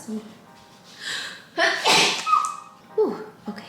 Trust me. Ooh, okay.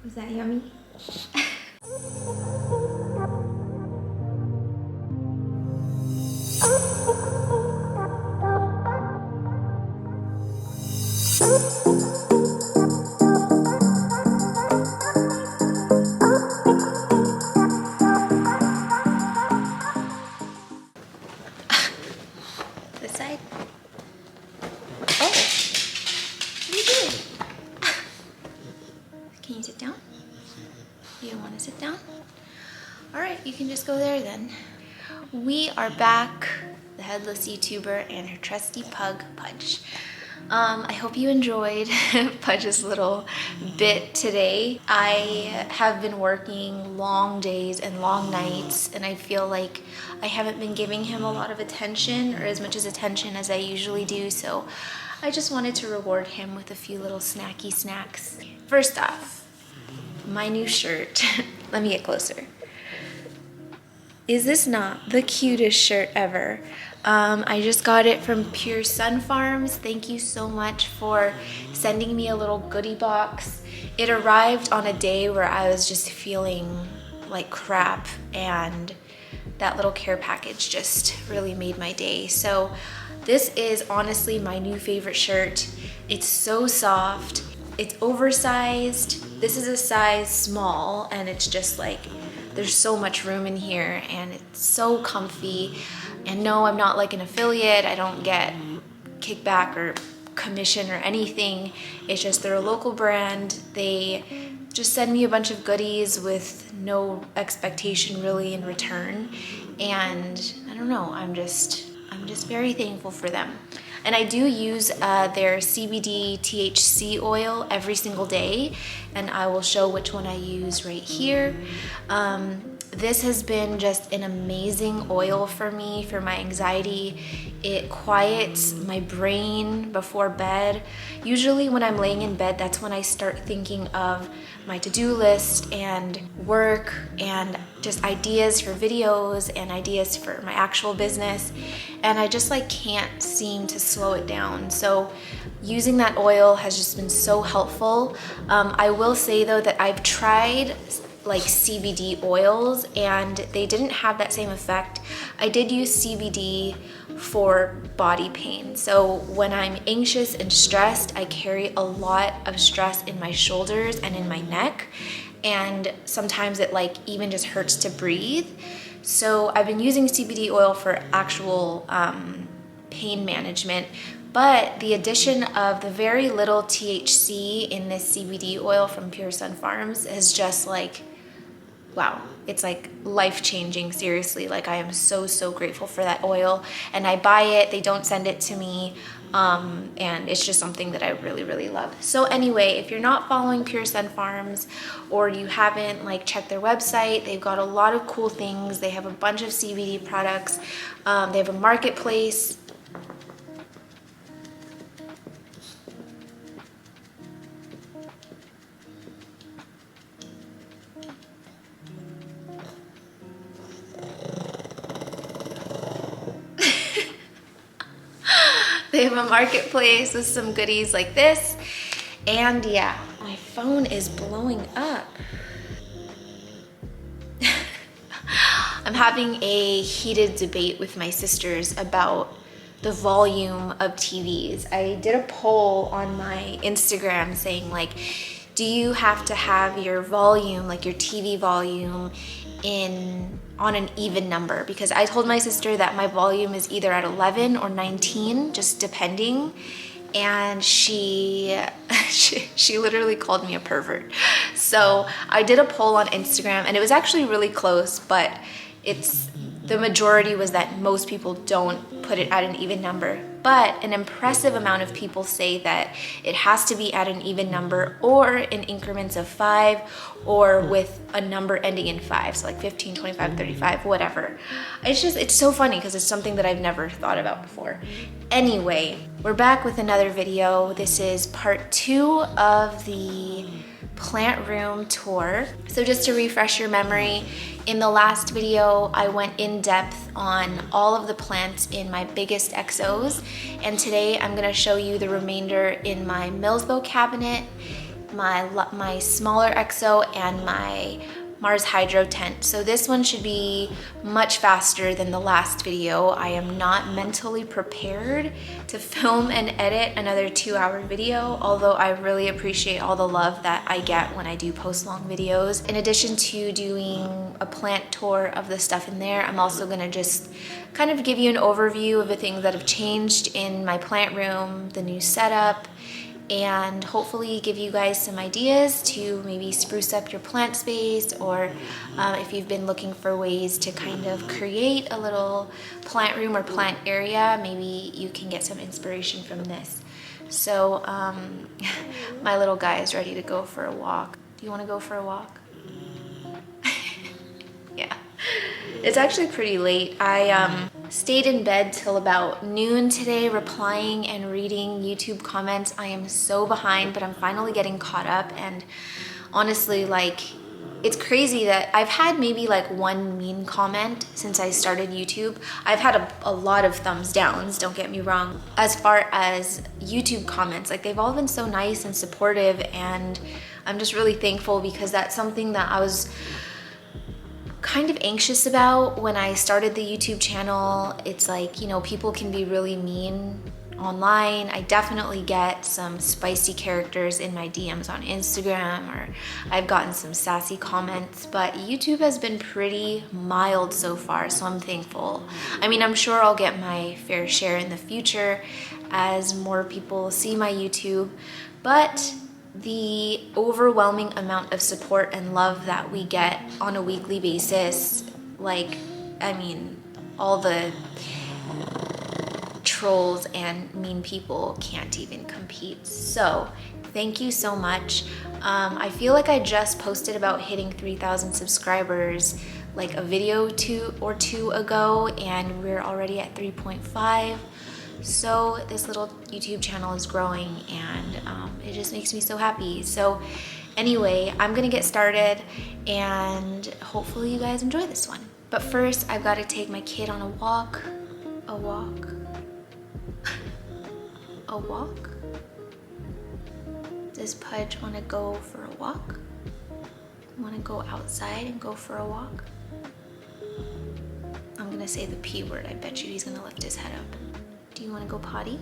Was that yummy? This side? Oh, what are you doing? Can you sit down? You don't want to sit down? All right, you can just go there then. We are back, the headless YouTuber and her trusty pug, Pudge. I hope you enjoyed Pudge's little bit today. I have been working long days and long nights, and I feel like I haven't been giving him a lot of attention, or as much attention as I usually do, so I just wanted to reward him with a few little snacky snacks. First off, my new shirt. Let me get closer. Is this not the cutest shirt ever? I just got it from Pure Sunfarms. Thank you so much for sending me a little goodie box. It arrived on a day where I was just feeling like crap, and that little care package just really made my day. So this is honestly my new favorite shirt. It's so soft. It's oversized. This is a size small, and it's just like, there's so much room in here, and it's so comfy. And no, I'm not like an affiliate. I don't get kickback or commission or anything. It's just they're a local brand. They just send me a bunch of goodies with no expectation really in return. And I don't know, I'm just very thankful for them. And I do use their CBD THC oil every single day, and I will show which one I use right here. This has been just an amazing oil for me, for my anxiety. It quiets my brain before bed. Usually when I'm laying in bed, that's when I start thinking of my to-do list and work and just ideas for videos and ideas for my actual business. And I just like can't seem to slow it down. So using that oil has just been so helpful. I will say though that I've tried like CBD oils and they didn't have that same effect. I did use CBD for body pain. So when I'm anxious and stressed, I carry a lot of stress in my shoulders and in my neck. And sometimes it like even just hurts to breathe. So I've been using CBD oil for actual pain management. But the addition of the very little THC in this CBD oil from Pure Sunfarms is just like, wow, it's like life-changing, seriously. Like I am so, so grateful for that oil. And I buy it, they don't send it to me. And it's just something that I really, really love. So anyway, if you're not following Pure Sunfarms or you haven't like checked their website, they've got a lot of cool things. They have a bunch of CBD products. They have a marketplace. They have a marketplace with some goodies like this. And yeah, my phone is blowing up. I'm having a heated debate with my sisters about the volume of TVs. I did a poll on my Instagram saying like, do you have to have your volume, like your TV volume on an even number? Because I told my sister that my volume is either at 11 or 19, just depending. And she literally called me a pervert. So I did a poll on Instagram and it was actually really close, but the majority was that most people don't put it at an even number. But an impressive amount of people say that it has to be at an even number or in increments of 5 or with a number ending in 5. So like 15, 25, 35, whatever. It's so funny because it's something that I've never thought about before. Anyway, we're back with another video. This is part 2 of the plant room tour. So just to refresh your memory, in the last video, I went in depth on all of the plants in my biggest XOs, and today I'm gonna show you the remainder in my Millsbo cabinet, my smaller XO, and my Mars Hydro tent. So this one should be much faster than the last video. I am not mentally prepared to film and edit another 2-hour video, although I really appreciate all the love that I get when I do post long videos. In addition to doing a plant tour of the stuff in there, I'm also gonna just kind of give you an overview of the things that have changed in my plant room, the new setup, and hopefully give you guys some ideas to maybe spruce up your plant space, or if you've been looking for ways to kind of create a little plant room or plant area, maybe you can get some inspiration from this. So my little guy is ready to go for a walk. Do you want to go for a walk? Yeah. It's actually pretty late. I stayed in bed till about noon today replying and reading YouTube comments. I am so behind, but I'm finally getting caught up, and honestly, like, it's crazy that I've had maybe like one mean comment since I started YouTube. I've had a lot of thumbs downs, don't get me wrong. As far as YouTube comments, like they've all been so nice and supportive, and I'm just really thankful because that's something that I was kind of anxious about when I started the YouTube channel. It's like, you know, people can be really mean online. I definitely get some spicy characters in my DMs on Instagram, or I've gotten some sassy comments, but YouTube has been pretty mild so far, so I'm thankful. I mean, I'm sure I'll get my fair share in the future as more people see my YouTube, but the overwhelming amount of support and love that we get on a weekly basis, like, I mean, all the trolls and mean people can't even compete. So thank you so much. I feel like I just posted about hitting 3,000 subscribers like a video or two ago, and we're already at 3.5. So this little YouTube channel is growing, and it just makes me so happy. So anyway, I'm gonna get started, and hopefully you guys enjoy this one. But first, I've got to take my kid on a walk. A walk? A walk? Does Pudge want to go for a walk? Want to go outside and go for a walk? I'm gonna say the P word. I bet you he's gonna lift his head up. Do you want to go potty?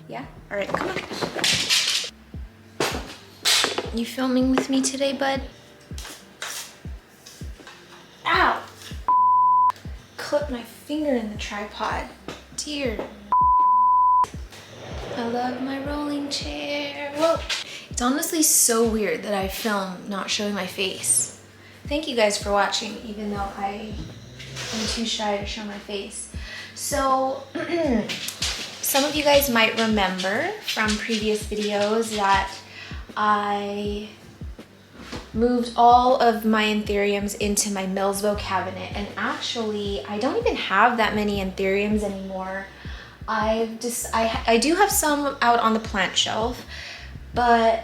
Yeah? All right, come on. You filming with me today, bud? Ow! Clipped my finger in the tripod. Dear. I love my rolling chair. Whoa! It's honestly so weird that I film not showing my face. Thank you guys for watching, even though I am too shy to show my face. So, some of you guys might remember from previous videos that I moved all of my anthuriums into my Millsbo cabinet, and actually I don't even have that many anthuriums anymore. I do have some out on the plant shelf, but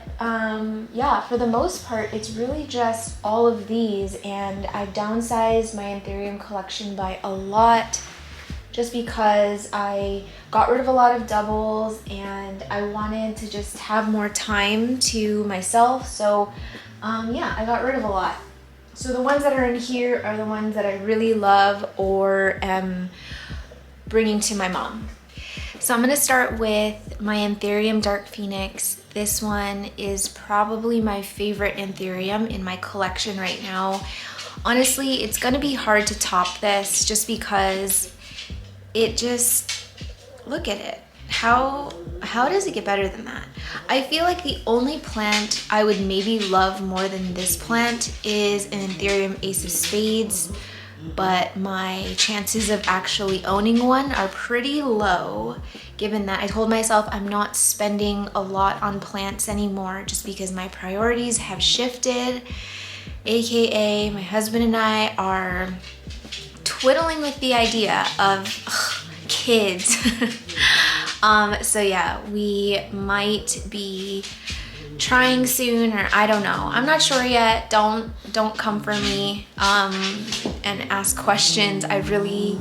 yeah, for the most part it's really just all of these, and I've downsized my anthurium collection by a lot just because I got rid of a lot of doubles and I wanted to just have more time to myself. So yeah, I got rid of a lot. So the ones that are in here are the ones that I really love or am bringing to my mom. So I'm gonna start with my Anthurium Dark Phoenix. This one is probably my favorite Anthurium in my collection right now. Honestly, it's gonna be hard to top this just because it just, look at it. How does it get better than that? I feel like the only plant I would maybe love more than this plant is an Anthurium Ace of Spades, but my chances of actually owning one are pretty low, given that I told myself I'm not spending a lot on plants anymore just because my priorities have shifted, aka my husband and I are twiddling with the idea of kids. So yeah, we might be trying soon, or I don't know. I'm not sure yet. Don't come for me and ask questions. I really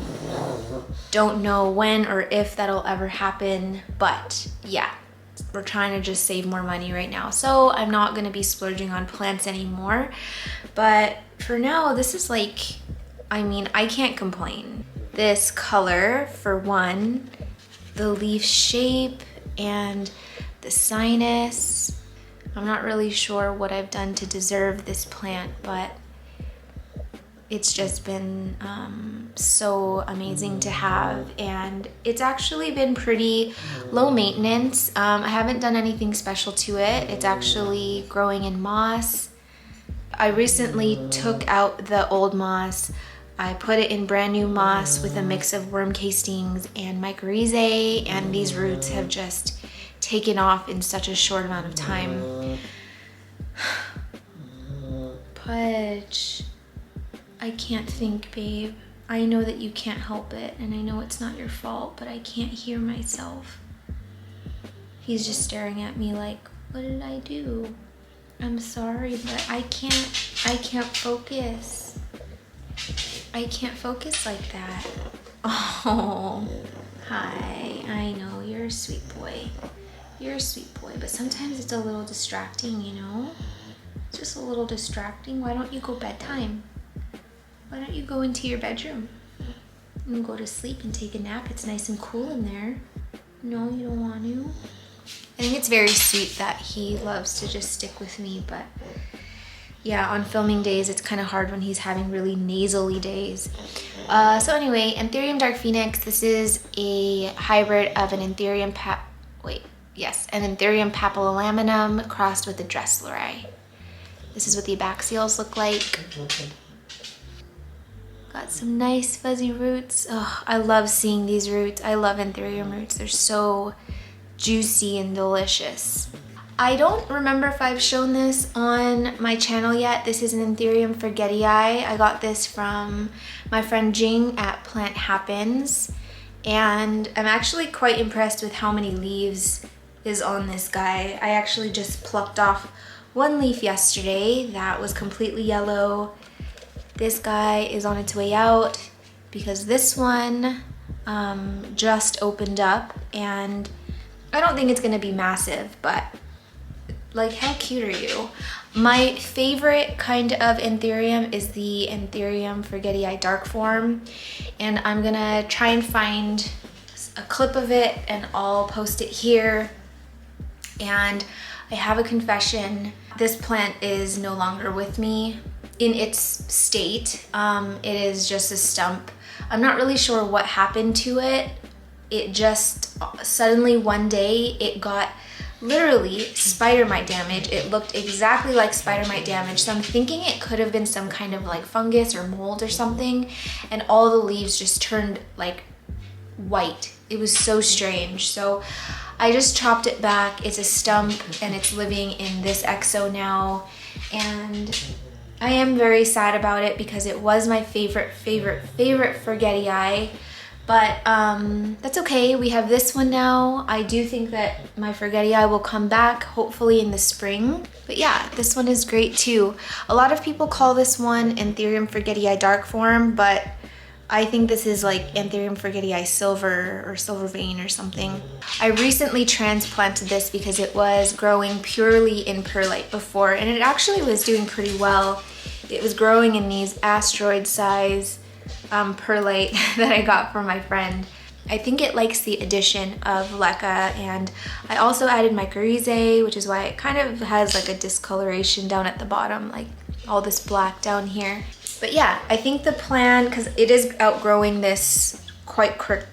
don't know when or if that'll ever happen, but yeah, we're trying to just save more money right now. So I'm not gonna be splurging on plants anymore. But for now, this is like, I mean, I can't complain. This color, for one, the leaf shape and the sinus. I'm not really sure what I've done to deserve this plant, but it's just been so amazing to have, and it's actually been pretty low maintenance. I haven't done anything special to it. It's actually growing in moss. I recently took out the old moss. I put it in brand new moss with a mix of worm castings and mycorrhizae, and these roots have just taken off in such a short amount of time. Pudge, I can't think, babe. I know that you can't help it, and I know it's not your fault, but I can't hear myself. He's just staring at me like, what did I do? I'm sorry, but I can't focus. I can't focus like that. Oh, hi. I know, you're a sweet boy. You're a sweet boy, but sometimes it's a little distracting, you know? It's just a little distracting. Why don't you go bedtime? Why don't you go into your bedroom and go to sleep and take a nap? It's nice and cool in there. No, you don't want to? I think it's very sweet that he loves to just stick with me, but yeah, on filming days, it's kind of hard when he's having really nasally days. So anyway, Anthurium Dark Phoenix, this is a hybrid of an Anthurium Anthurium Papillidiflorum crossed with a DRESSLERI. This is what the abaxials look like. Got some nice fuzzy roots. Oh, I love seeing these roots. I love Anthurium roots. They're so juicy and delicious. I don't remember if I've shown this on my channel yet. This is an Anthurium FORGETII. I got this from my friend Jing at Plant Happens, and I'm actually quite impressed with how many leaves is on this guy. I actually just plucked off one leaf yesterday that was completely yellow. This guy is on its way out because this one just opened up, and I don't think it's gonna be massive, but like, how cute are you? My favorite kind of Anthurium is the Anthurium FORGETII dark form, and I'm gonna try and find a clip of it and I'll post it here. And I have a confession. This plant is no longer with me in its state. It is just a stump. I'm not really sure what happened to it. It just suddenly one day it got literally spider mite damage. It looked exactly like spider mite damage. So I'm thinking it could have been some kind of like fungus or mold or something. And all the leaves just turned like white. It was so strange. So I just chopped it back. It's a stump and it's living in this exo now. And I am very sad about it because it was my favorite FORGETII. But that's okay. We have this one now. I do think that my FORGETII will come back, hopefully in the spring. But yeah, this one is great too. A lot of people call this one Anthurium FORGETII dark form, but I think this is like Anthurium FORGETII silver or silver vein or something. I recently transplanted this because it was growing purely in perlite before, and it actually was doing pretty well. It was growing in these asteroid size perlite that I got from my friend. I think it likes the addition of leca, and I also added mycorrhizae, which is why it kind of has like a discoloration down at the bottom, like all this black down here. But yeah, I think the plan, because it is outgrowing this quite the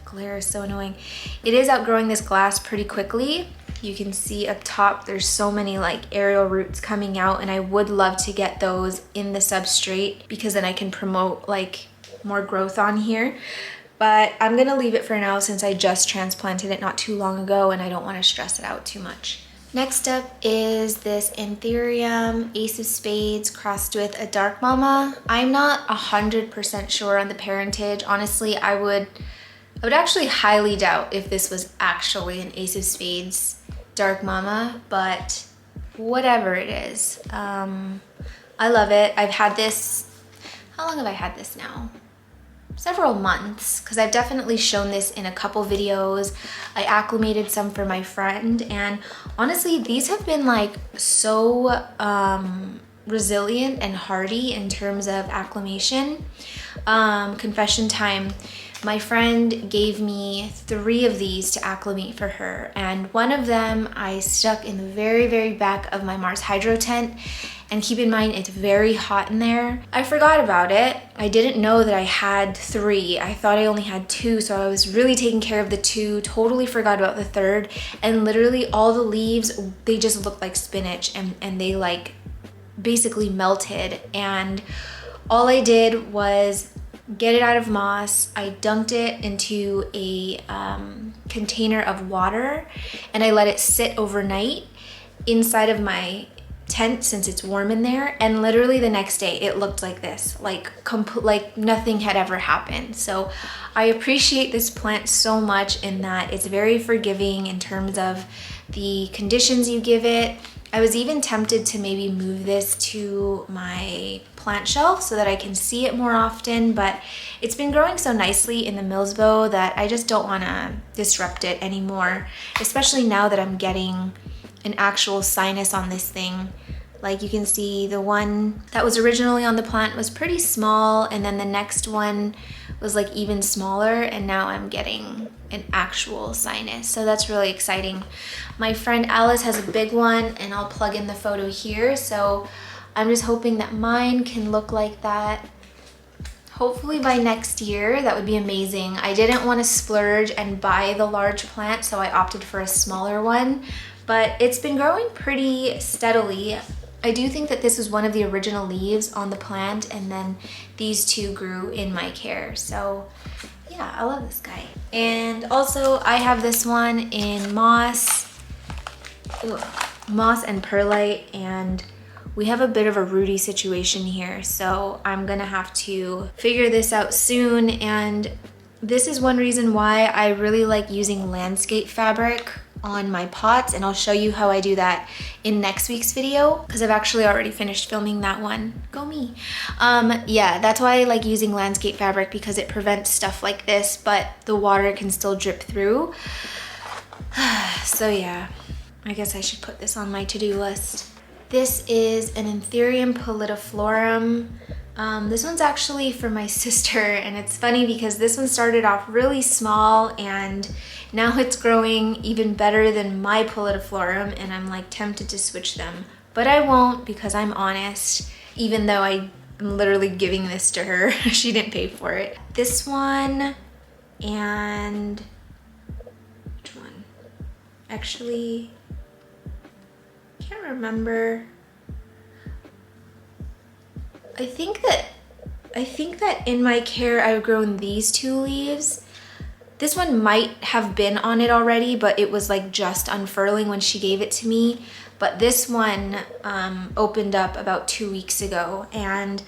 glare is so annoying. It is outgrowing this glass pretty quickly. You can see up top there's so many like aerial roots coming out, and I would love to get those in the substrate because then I can promote like more growth on here. But I'm gonna leave it for now since I just transplanted it not too long ago and I don't want to stress it out too much. Next up is this Anthurium Ace of Spades crossed with a Dark Mama. I'm not 100% sure on the parentage. Honestly, I would actually highly doubt if this was actually an Ace of Spades Dark Mama, but whatever it is. I love it. I've had this, how long have I had this now? Several months, because I've definitely shown this in a couple videos. I acclimated some for my friend, and honestly, these have been like so resilient and hardy in terms of acclimation. Confession time. My friend gave me 3 of these to acclimate for her, and one of them I stuck in the very, very back of my Mars Hydro tent. And keep in mind, it's very hot in there. I forgot about it. I didn't know that I had 3. I thought I only had 2, so I was really taking care of the 2, totally forgot about the 3rd. And literally all the leaves, they just looked like spinach, and they like basically melted. And all I did was get it out of moss. I dunked it into a container of water, and I let it sit overnight inside of my tent since it's warm in there, and literally the next day it looked like this, like nothing had ever happened. So I appreciate this plant so much in that it's very forgiving in terms of the conditions you give it. I was even tempted to maybe move this to my plant shelf so that I can see it more often, but it's been growing so nicely in the Millsbo that I just don't want to disrupt it anymore, especially now that I'm getting an actual sinus on this thing. Like you can see, the one that was originally on the plant was pretty small, and then the next one was like even smaller, and now I'm getting an actual sinus. So that's really exciting. My friend Alice has a big one, and I'll plug in the photo here. So I'm just hoping that mine can look like that. Hopefully by next year. That would be amazing. I didn't want to splurge and buy the large plant, so I opted for a smaller one, but it's been growing pretty steadily. I do think that this was one of the original leaves on the plant, and then these two grew in my care. So yeah, I love this guy. And also I have this one in moss, moss and perlite, and we have a bit of a rooty situation here. So I'm gonna have to figure this out soon. And this is one reason why I really like using landscape fabric on my pots, and I'll show you how I do that in next week's video, because I've actually already finished filming that one. Go me. Yeah, that's why I like using landscape fabric, because it prevents stuff like this, but the water can still drip through. So yeah, I guess I should put this on my to-do list. This is an Anthurium pallidiflorum. This one's actually for my sister, and it's funny because this one started off really small and now it's growing even better than my pallidiflorum, and I'm like tempted to switch them, but I won't because I'm honest, even though I'm literally giving this to her. She didn't pay for it. This one, and which one? Actually, can't remember. I think that in my care I've grown these two leaves. This one might have been on it already, but it was like just unfurling when she gave it to me. But this one opened up about 2 weeks ago, and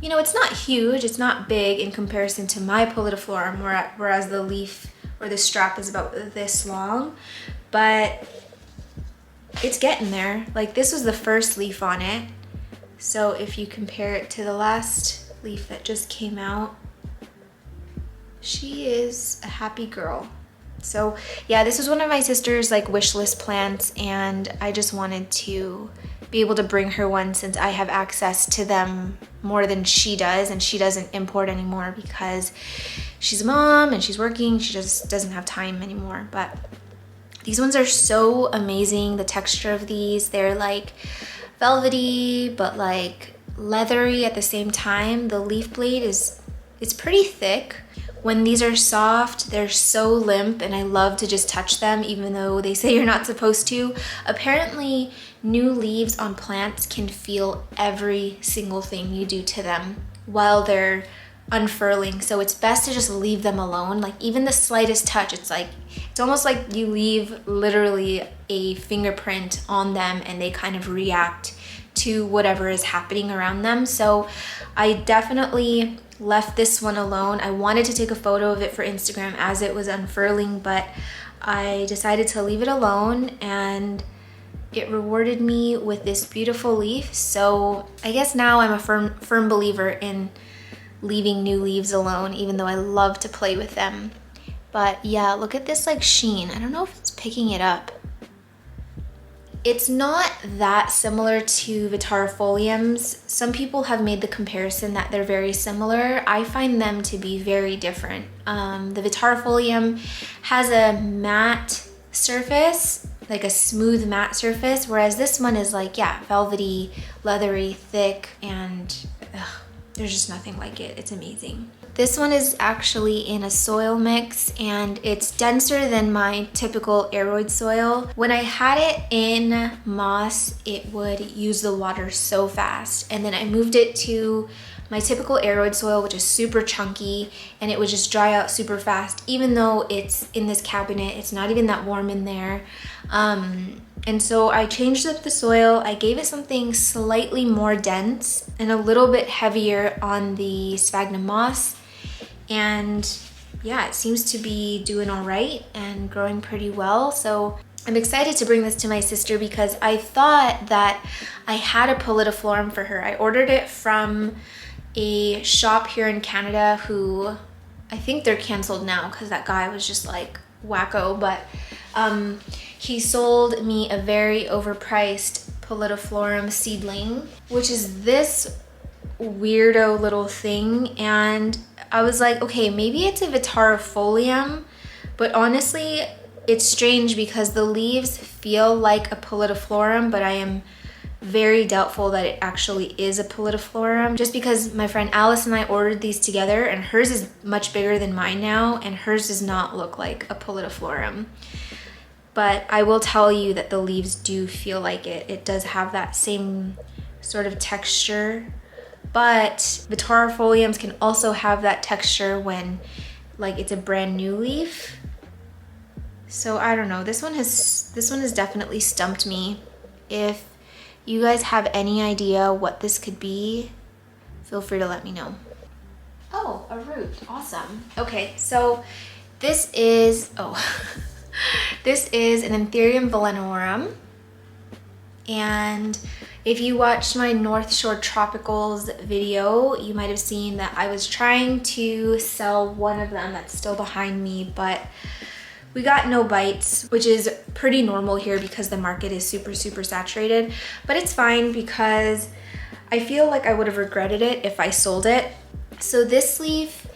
you know, it's not huge, it's not big in comparison to my pallidiflorum, whereas the leaf or the strap is about this long, but it's getting there. Like, this was the first leaf on it. So if you compare it to the last leaf that just came out, she is a happy girl. So yeah, this was one of my sister's like wish list plants, and I just wanted to be able to bring her one since I have access to them more than she does, and she doesn't import anymore because she's a mom and she's working. She just doesn't have time anymore. But these ones are so amazing. The texture of these, they're like velvety but like leathery at the same time. The leaf blade it's pretty thick. When these are soft, they're so limp, and I love to just touch them even though they say you're not supposed to. Apparently, new leaves on plants can feel every single thing you do to them while they're unfurling, so it's best to just leave them alone. Like, even the slightest touch, it's almost like you leave literally a fingerprint on them and they kind of react to whatever is happening around them. So I definitely left this one alone. I wanted to take a photo of it for Instagram as it was unfurling, but I decided to leave it alone, and it rewarded me with this beautiful leaf. So I guess now I'm a firm believer in leaving new leaves alone, even though I love to play with them. But yeah, look at this like sheen. I don't know if it's picking it up. It's not that similar to Vitarifoliums. Some people have made the comparison that they're very similar. I find them to be very different. The Vitarifolium has a matte surface, like a smooth matte surface, whereas this one is like, yeah, velvety, leathery, thick, and there's just nothing like it. It's amazing. This one is actually in a soil mix, and it's denser than my typical aroid soil. When I had it in moss, it would use the water so fast, and then I moved it to my typical aroid soil, which is super chunky, and it would just dry out super fast. Even though it's in this cabinet, it's not even that warm in there. And so I changed up the soil. I gave it something slightly more dense and a little bit heavier on the sphagnum moss. And yeah, it seems to be doing all right and growing pretty well. So I'm excited to bring this to my sister because I thought that I had a Pallidiflorum for her. I ordered it from a shop here in Canada who, I think they're canceled now because that guy was just like wacko, but he sold me a very overpriced Pallidiflorum seedling, which is this weirdo little thing. And I was like, okay, maybe it's a Vitarifolium, but honestly, it's strange because the leaves feel like a Pallidiflorum, but I am very doubtful that it actually is a Pallidiflorum, just because my friend Alice and I ordered these together and hers is much bigger than mine now and hers does not look like a Pallidiflorum. But I will tell you that the leaves do feel like it. It does have that same sort of texture, but Vitarifoliums can also have that texture when like it's a brand new leaf. So I don't know, this one has definitely stumped me. If you guys have any idea what this could be, feel free to let me know. Oh, a root, awesome. Okay, so this is, this is an Anthurium VILLENAORUM. And if you watched my North Shore Tropicals video, you might have seen that I was trying to sell one of them that's still behind me, but we got no bites, which is pretty normal here because the market is super, super saturated, but it's fine because I feel like I would have regretted it if I sold it. So this leaf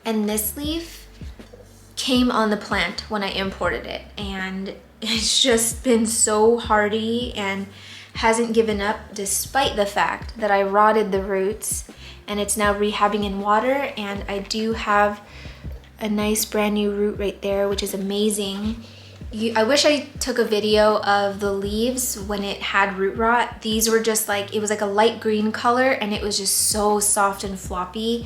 and this leaf came on the plant when I imported it, and it's just been so hardy and hasn't given up despite the fact that I rotted the roots, and it's now rehabbing in water, and I do have a nice brand new root right there, which is amazing. I wish I took a video of the leaves when it had root rot. These were just like, it was like a light green color and it was just so soft and floppy.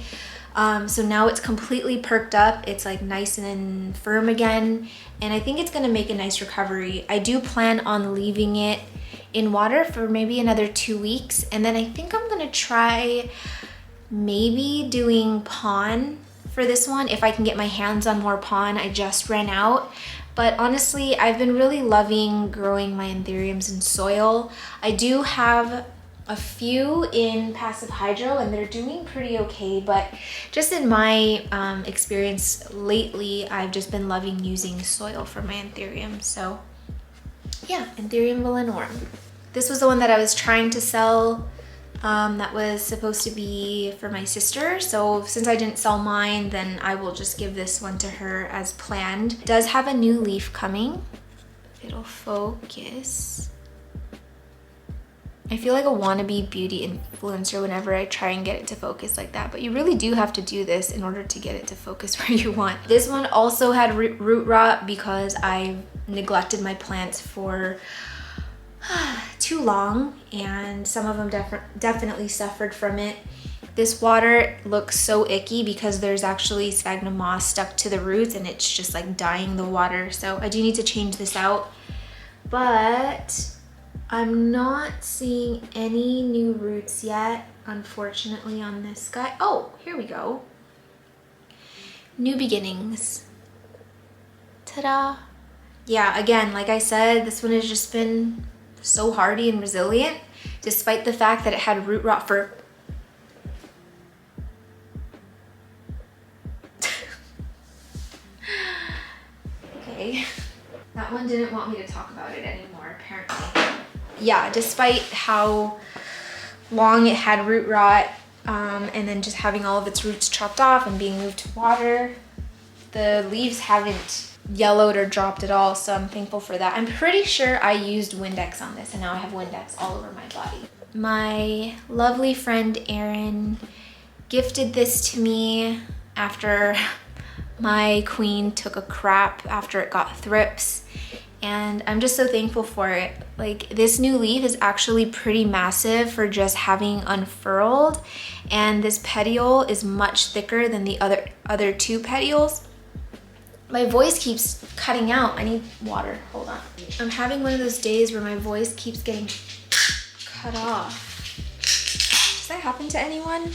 So now it's completely perked up. It's like nice and firm again. And I think it's gonna make a nice recovery. I do plan on leaving it in water for maybe another 2 weeks. And then I think I'm gonna try maybe doing pon for this one if I can get my hands on more pon. I just ran out. But honestly, I've been really loving growing my anthuriums in soil. I do have a few in passive hydro and they're doing pretty okay, but just in my experience lately, I've just been loving using soil for my anthurium. So yeah, Anthurium VILLENAORUM. This was the one that I was trying to sell. That was supposed to be for my sister. So since I didn't sell mine, then I will just give this one to her as planned. It does have a new leaf coming. It'll focus. I feel like a wannabe beauty influencer whenever I try and get it to focus like that, but you really do have to do this in order to get it to focus where you want. This one also had root rot because I neglected my plants for too long, and some of them definitely suffered from it. This water looks so icky because there's actually sphagnum moss stuck to the roots and it's just like dyeing the water. So I do need to change this out, but I'm not seeing any new roots yet, unfortunately, on this guy. Oh, here we go. New beginnings. Ta-da. Yeah, again, like I said, this one has just been so hardy and resilient, despite the fact that it had root rot for okay, that one didn't want me to talk about it anymore, apparently. Yeah, despite how long it had root rot, and then just having all of its roots chopped off and being moved to water, the leaves haven't yellowed or dropped at all, so I'm thankful for that. I'm pretty sure I used Windex on this and now I have Windex all over my body. My lovely friend Erin gifted this to me after my queen took a crap after it got thrips, and I'm just so thankful for it. Like, this new leaf is actually pretty massive for just having unfurled, and this petiole is much thicker than the other two petioles. My voice keeps cutting out. I need water, hold on. I'm having one of those days where my voice keeps getting cut off. Does that happen to anyone?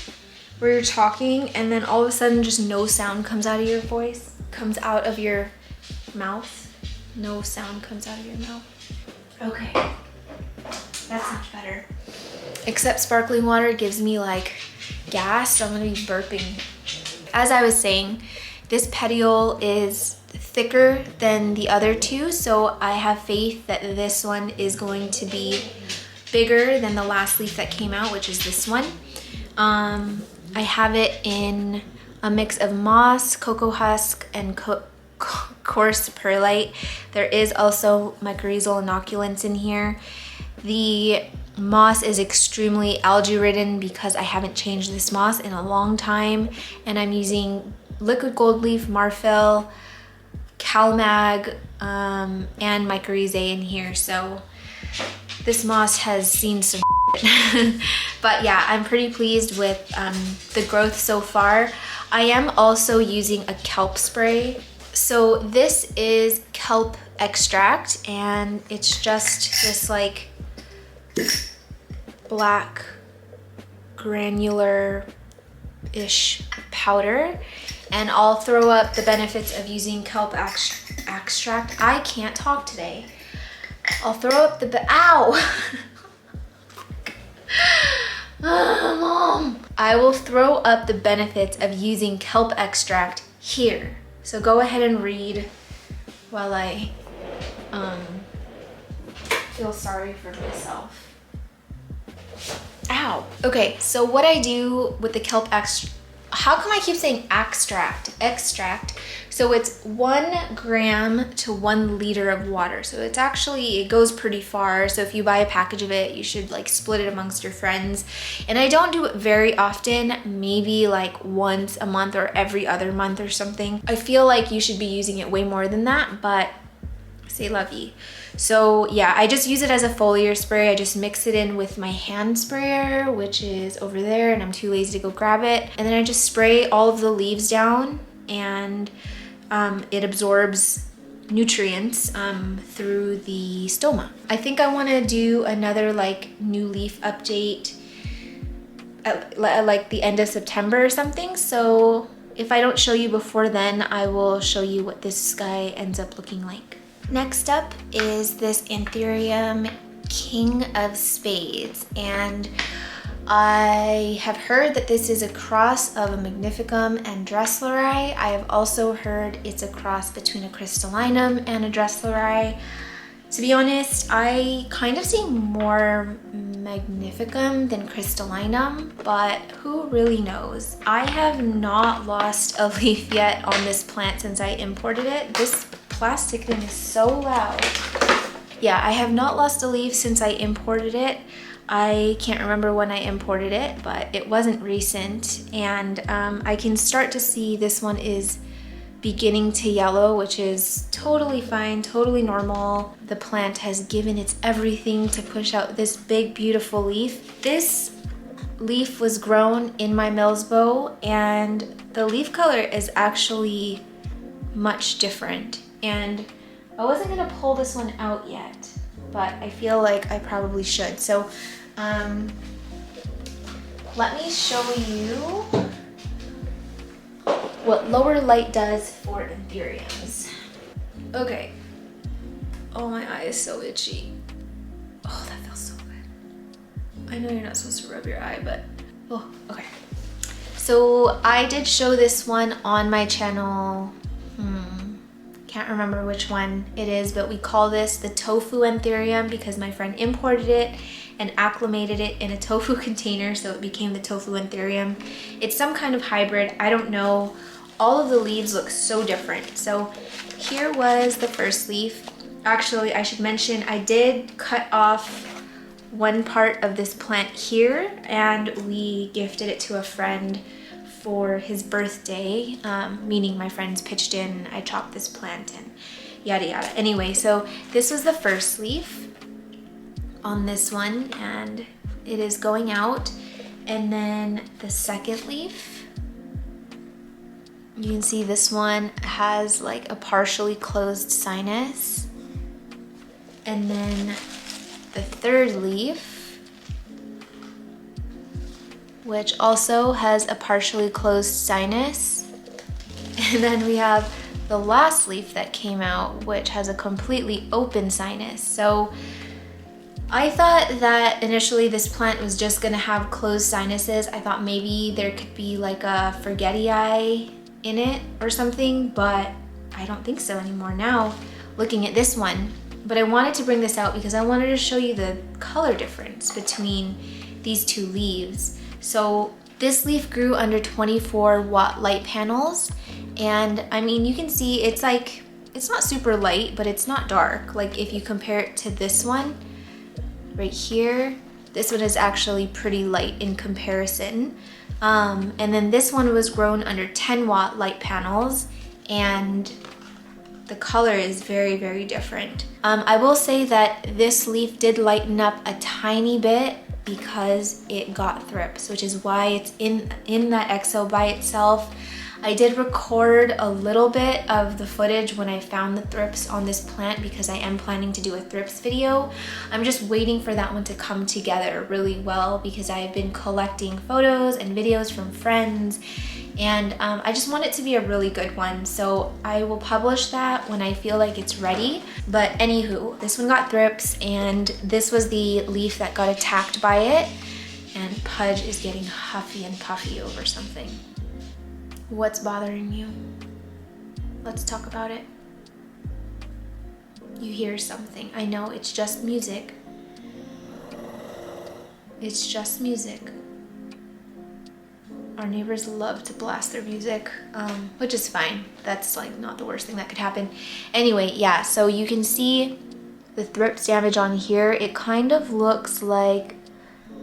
Where you're talking and then all of a sudden just no sound comes out of your voice, comes out of your mouth? no sound comes out of your mouth. Okay, that's much better. Except sparkling water gives me like gas, so I'm gonna be burping. As I was saying, this petiole is thicker than the other two, so I have faith that this one is going to be bigger than the last leaf that came out, which is this one. I have it in a mix of moss, cocoa husk, and coarse perlite. There is also mycorrhizal inoculants in here. The moss is extremely algae ridden because I haven't changed this moss in a long time, and I'm using liquid gold leaf, marfil, calmag, and mycorrhizae in here. So this moss has seen some but yeah, I'm pretty pleased with the growth so far. I am also using a kelp spray. So this is kelp extract, and it's just this like black granular-ish powder, and I'll throw up the benefits of using kelp extract. I can't talk today. I'll throw up the ow! Mom! I will throw up the benefits of using kelp extract here. So go ahead and read while I feel sorry for myself. Ow! Okay, so what I do with the kelp extract, how come I keep saying extract? So it's 1 gram to 1 liter of water. So it's actually, it goes pretty far. So if you buy a package of it, you should like split it amongst your friends. And I don't do it very often, maybe like once a month or every other month or something. I feel like you should be using it way more than that, but c'est la vie. So yeah, I just use it as a foliar spray. I just mix it in with my hand sprayer, which is over there, and I'm too lazy to go grab it. And then I just spray all of the leaves down, and it absorbs nutrients through the stoma. I think I want to do another like new leaf update at like the end of September or something. So if I don't show you before then, I will show you what this guy ends up looking like. Next up is this Anthurium King of Spades, and I have heard that this is a cross of a Magnificum and DRESSLERI. I have also heard it's a cross between a Crystallinum and a DRESSLERI. To be honest, I kind of see more Magnificum than Crystallinum, but who really knows? I have not lost a leaf yet on this plant since I imported it. This plastic thing is so loud. Yeah, I have not lost a leaf since I imported it. I can't remember when I imported it, but it wasn't recent. And I can start to see this one is beginning to yellow, which is totally fine, totally normal. The plant has given its everything to push out this big, beautiful leaf. This leaf was grown in my Mills bow, and the leaf color is actually much different. And I wasn't gonna pull this one out yet, but I feel like I probably should. So let me show you what lower light does for Anthuriums. Okay. Oh, my eye is so itchy. Oh, that feels so good. I know you're not supposed to rub your eye, but oh, okay. So I did show this one on my channel. Can't remember which one it is, but we call this the tofu Anthurium because my friend imported it and acclimated it in a tofu container, so it became the tofu Anthurium. It's some kind of hybrid, I don't know. All of the leaves look so different. So here was the first leaf. Actually, I should mention I did cut off one part of this plant here, and we gifted it to a friend for his birthday, meaning my friends pitched in, I chopped this plant and yada yada. Anyway, so this was the first leaf on this one, and it is going out. And then the second leaf, you can see this one has like a partially closed sinus. And then the third leaf, which also has a partially closed sinus. And then we have the last leaf that came out, which has a completely open sinus. So I thought that initially this plant was just gonna have closed sinuses. I thought maybe there could be like a forgetii in it or something, but I don't think so anymore now, looking at this one. But I wanted to bring this out because I wanted to show you the color difference between these two leaves. So this leaf grew under 24 watt light panels, and I mean, you can see it's like, it's not super light, but it's not dark. Like if you compare it to this one right here, this one is actually pretty light in comparison. And then this one was grown under 10 watt light panels, and the color is very, very different. I will say that this leaf did lighten up a tiny bit because it got thrips, which is why it's in that XO by itself. I did record a little bit of the footage when I found the thrips on this plant because I am planning to do a thrips video. I'm just waiting for that one to come together really well because I have been collecting photos and videos from friends, and I just want it to be a really good one. So I will publish that when I feel like it's ready. But anywho, this one got thrips, and this was the leaf that got attacked by it, and Pudge is getting huffy and puffy over something. What's bothering you? Let's talk about it. You hear something. I know, it's just music. It's just music. Our neighbors love to blast their music, which is fine. That's like not the worst thing that could happen. Anyway, yeah, so you can see the thrips damage on here. It kind of looks like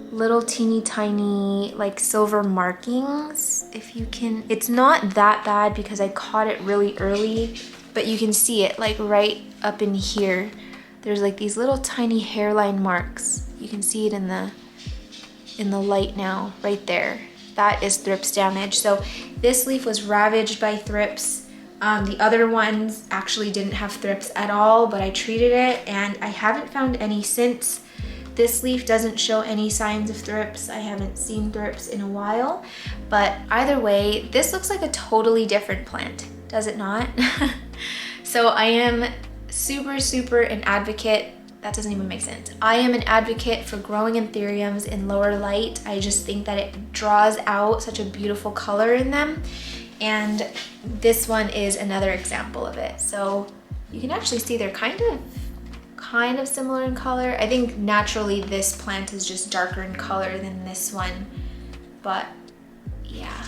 little teeny tiny like silver markings, if you can. It's not that bad because I caught it really early, but you can see it like right up in here. There's like these little tiny hairline marks. You can see it in the light now, right there. That is thrips damage. So this leaf was ravaged by thrips. The other ones actually didn't have thrips at all, but I treated it and I haven't found any since. This leaf doesn't show any signs of thrips. I haven't seen thrips in a while, but either way, this looks like a totally different plant, does it not? So I am super an advocate. That doesn't even make sense. I am an advocate for growing anthuriums in lower light. I just think that it draws out such a beautiful color in them. And this one is another example of it. So you can actually see they're kind of similar in color. I think naturally this plant is just darker in color than this one, but yeah,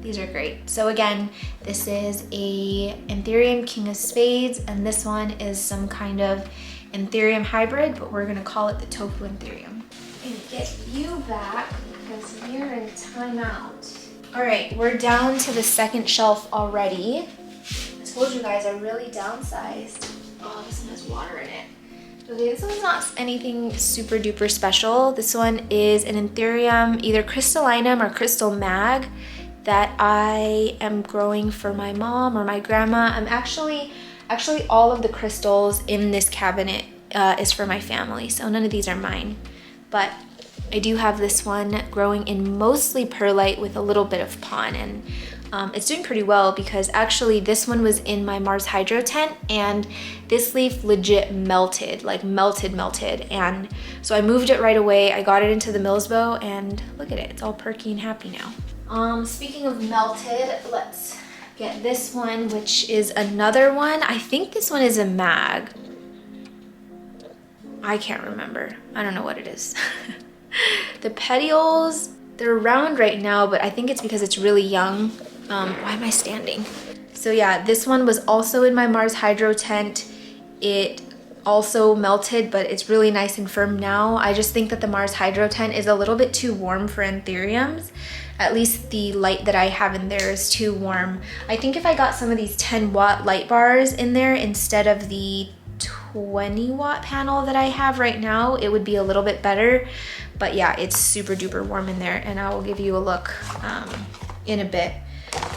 these are great. So again, this is a Anthurium King of Spades, and this one is some kind of Anthurium hybrid, but we're gonna call it the Tofu Anthurium. And get you back because you're in timeout. All right, we're down to the second shelf already. I told you guys I really downsized. Oh, this one has water in it. Okay, this one's not anything super duper special. This one is an Anthurium, either Crystallinum or Crystal Mag, that I am growing for my mom or my grandma. I'm actually all of the crystals in this cabinet is for my family, so none of these are mine. But I do have this one growing in mostly perlite with a little bit of pon, and it's doing pretty well because actually this one was in my Mars Hydro tent and this leaf legit melted, like melted. And so I moved it right away. I got it into the Millsbow and look at it, it's all perky and happy now. Speaking of melted, let's get this one, which is another one. I think this one is a mag. I can't remember. I don't know what it is. The petioles, they're round right now, but I think it's because it's really young. Why am I standing? So yeah, this one was also in my Mars Hydro tent. It also melted, but it's really nice and firm now. I just think that the Mars Hydro tent is a little bit too warm for anthuriums. At least the light that I have in there is too warm. I think if I got some of these 10 watt light bars in there instead of the 20 watt panel that I have right now, it would be a little bit better. But yeah, it's super duper warm in there, and I will give you a look in a bit.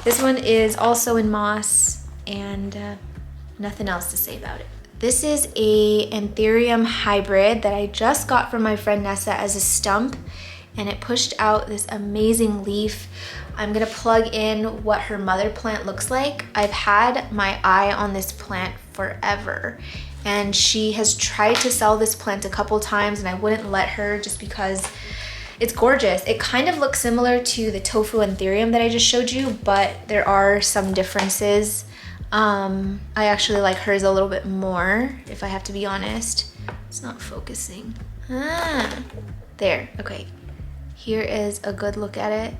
This one is also in moss, and nothing else to say about it. This is a Anthurium hybrid that I just got from my friend Nessa as a stump, and it pushed out this amazing leaf. I'm gonna plug in what her mother plant looks like. I've had my eye on this plant forever, and she has tried to sell this plant a couple times and I wouldn't let her just because it's gorgeous. It kind of looks similar to the tofu Anthurium that I just showed you, but there are some differences. I actually like hers a little bit more, if I have to be honest. It's not focusing. There, okay. Here is a good look at it.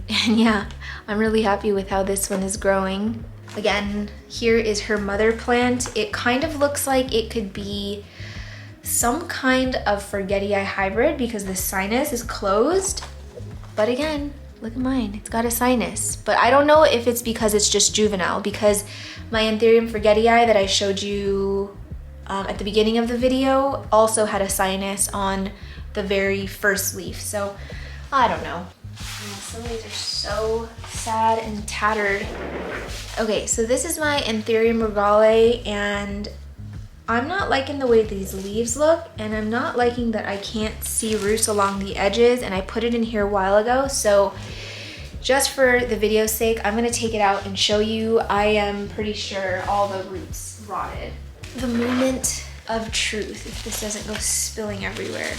And yeah, I'm really happy with how this one is growing. Again, here is her mother plant. It kind of looks like it could be some kind of Forgettii hybrid because the sinus is closed. But again, look at mine, it's got a sinus. But I don't know if it's because it's just juvenile, because my Anthurium Forgettii that I showed you at the beginning of the video also had a sinus on the very first leaf. So I don't know. Some of these are so sad and tattered. Okay, so this is my Anthurium regale, and I'm not liking the way these leaves look, and I'm not liking that I can't see roots along the edges, and I put it in here a while ago, so just for the video's sake, I'm gonna take it out and show you. I am pretty sure all the roots rotted. The moment of truth, if this doesn't go spilling everywhere.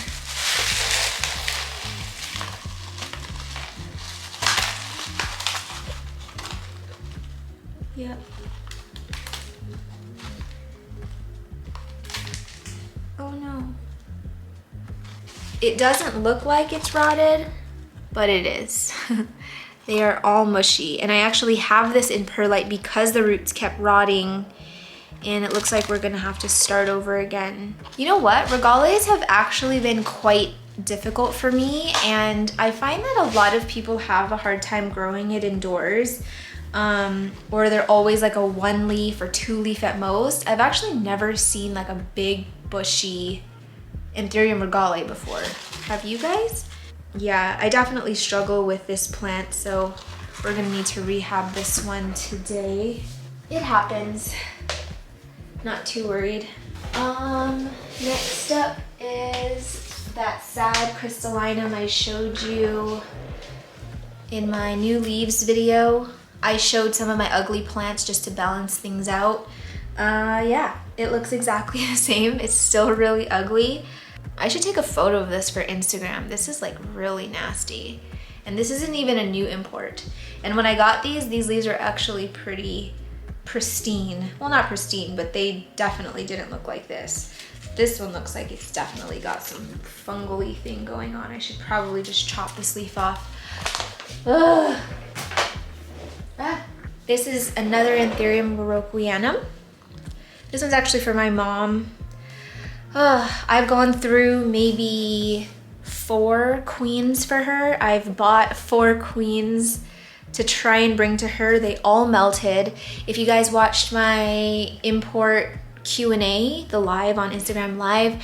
Yep. Oh no. It doesn't look like it's rotted, but it is. They are all mushy, and I actually have this in perlite because the roots kept rotting, and it looks like we're gonna have to start over again. You know what? Regales have actually been quite difficult for me, and I find that a lot of people have a hard time growing it indoors. Or they're always like a 1 leaf or 2 leaf at most. I've actually never seen like a big bushy Anthurium regale before. Have you guys? Yeah, I definitely struggle with this plant, so we're gonna need to rehab this one today. It happens. Not too worried. Next up is that sad crystallinum I showed you in my new leaves video. I showed some of my ugly plants just to balance things out. Yeah, it looks exactly the same. It's still really ugly. I should take a photo of this for Instagram. This is like really nasty. And this isn't even a new import. And when I got these leaves are actually pretty pristine. Well, not pristine, but they definitely didn't look like this. This one looks like it's definitely got some fungal-y thing going on. I should probably just chop this leaf off. Ugh. This is another Anthurium WAROCQUEANUM. This one's actually for my mom. I've gone through maybe 4 queens for her. I've bought 4 queens to try and bring to her. They all melted. If you guys watched my import Q&A, the live on Instagram Live,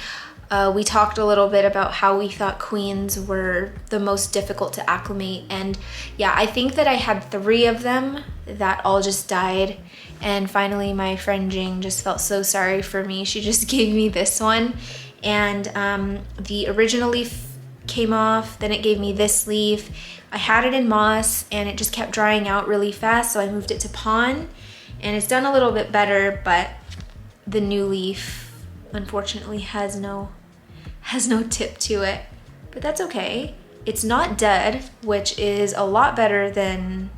we talked a little bit about how we thought queens were the most difficult to acclimate. And yeah, I think that I had 3 of them that all just died. And finally my friend Jing just felt so sorry for me. She just gave me this one. And the original leaf came off, then it gave me this leaf. I had it in moss and it just kept drying out really fast, so I moved it to pon. And it's done a little bit better, but the new leaf unfortunately has no tip to it, but that's okay. It's not dead, which is a lot better than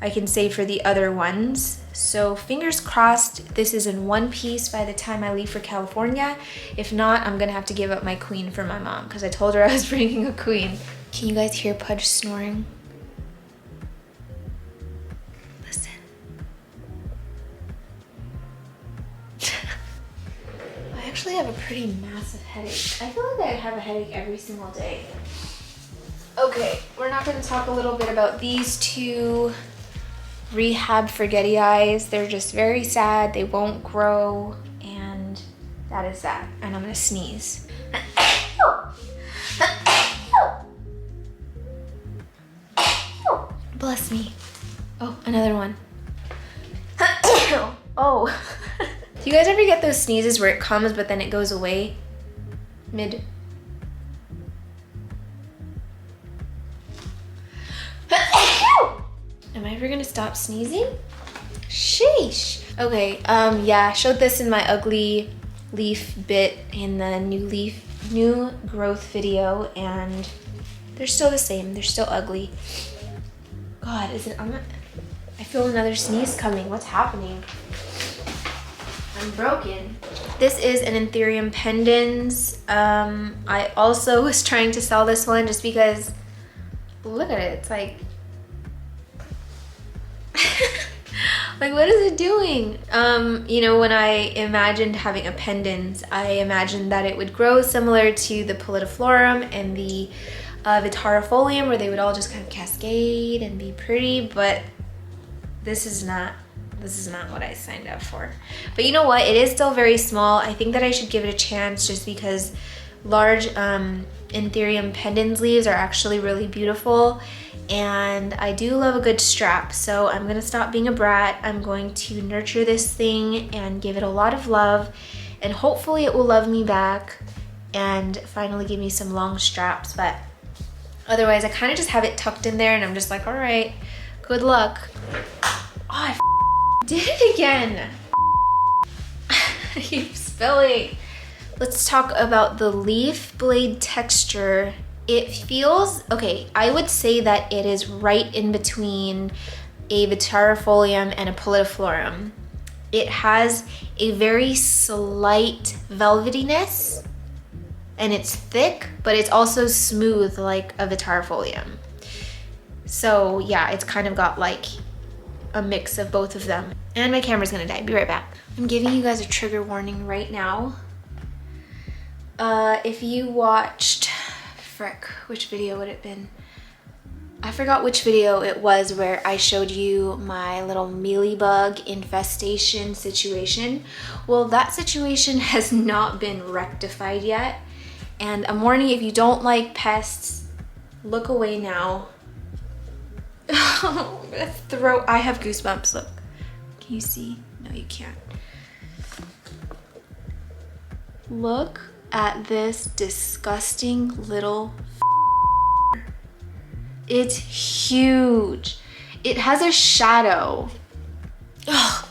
I can say for the other ones. So fingers crossed this is in one piece by the time I leave for California. If not, I'm gonna have to give up my queen for my mom because I told her I was bringing a queen. Can you guys hear Pudge snoring? Listen. I actually have a pretty massive headache. I feel like I have a headache every single day. Okay, we're not going to talk a little bit about these 2 rehab Forgettii. They're just very sad. They won't grow, and that is that. And I'm going to sneeze. Bless me. Oh, another one. Oh. Do you guys ever get those sneezes where it comes but then it goes away mid? Am I ever gonna stop sneezing? Sheesh. Okay, yeah, showed this in my ugly leaf bit in the new growth video, and they're still the same. They're still ugly. God, I feel another sneeze coming. What's happening? I'm broken. This is an Anthurium pendens. I also was trying to sell this one just because, look at it, it's like, like what is it doing? You know, when I imagined having a pendens, I imagined that it would grow similar to the Pallidiflorum and the Vitarifolium, where they would all just kind of cascade and be pretty, but this is not what I signed up for. But you know what? It is still very small. I think that I should give it a chance just because large Anthurium pendens leaves are actually really beautiful, and I do love a good strap. So I'm gonna stop being a brat. I'm going to nurture this thing and give it a lot of love, and hopefully it will love me back and finally give me some long straps. But otherwise, I kind of just have it tucked in there, and I'm just like, all right, good luck. Oh, I did it again. I keep spilling. Let's talk about the leaf blade texture. It feels, okay, I would say that it is right in between a Vitarifolium and a Pallidiflorum. It has a very slight velvetyness, and it's thick, but it's also smooth like a Vitarifolium. So yeah, it's kind of got like a mix of both of them. And my camera's gonna die. Be right back. I'm giving you guys a trigger warning right now. If you watched, frick, which video would it have been? I forgot which video it was where I showed you my little mealybug infestation situation. Well, that situation has not been rectified yet. And I'm warning you, if you don't like pests, look away now. Oh, my throat. I have goosebumps. Look. Can you see? No, you can't. Look at this disgusting little. It's huge. It has a shadow. Ugh.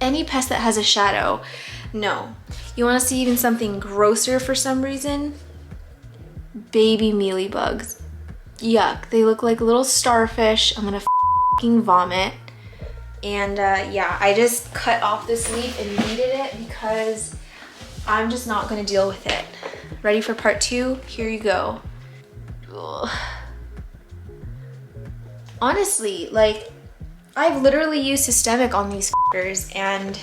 Any pest that has a shadow, no. You want to see even something grosser for some reason? Baby mealybugs. Yuck, they look like little starfish. I'm gonna f***ing vomit. And yeah, I just cut off this leaf and weeded it because I'm just not gonna deal with it. Ready for part 2? Here you go. Ugh. Honestly, like, I've literally used systemic on these f***ers and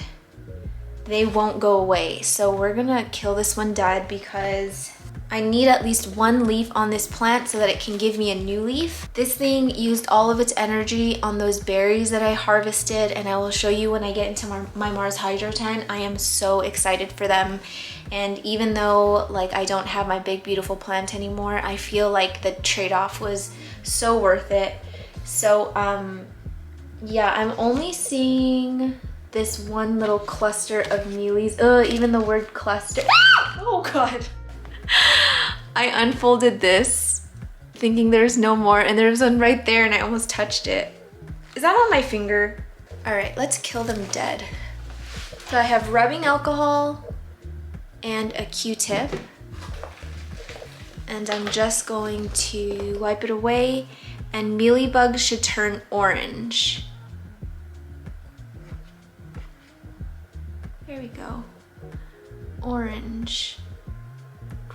they won't go away. So we're gonna kill this one dead because I need at least one leaf on this plant so that it can give me a new leaf. This thing used all of its energy on those berries that I harvested, and I will show you when I get into my Mars Hydro tent. I am so excited for them. And even though like I don't have my big beautiful plant anymore, I feel like the trade-off was so worth it. So yeah, I'm only seeing this one little cluster of mealies. Even the word cluster. Oh God. I unfolded this thinking there's no more, and there's one right there and I almost touched it. Is that on my finger? All right, let's kill them dead. So I have rubbing alcohol and a Q-tip, and I'm just going to wipe it away, and mealybugs should turn orange. There we go. Orange.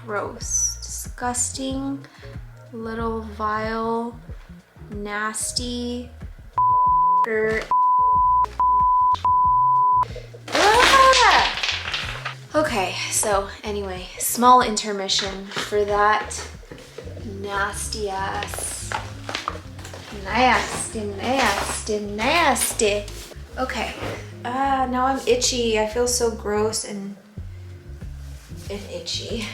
Gross, disgusting, little vile, nasty. Okay, so anyway, small intermission for that nasty ass. Nasty. Okay, now I'm itchy. I feel so gross and itchy.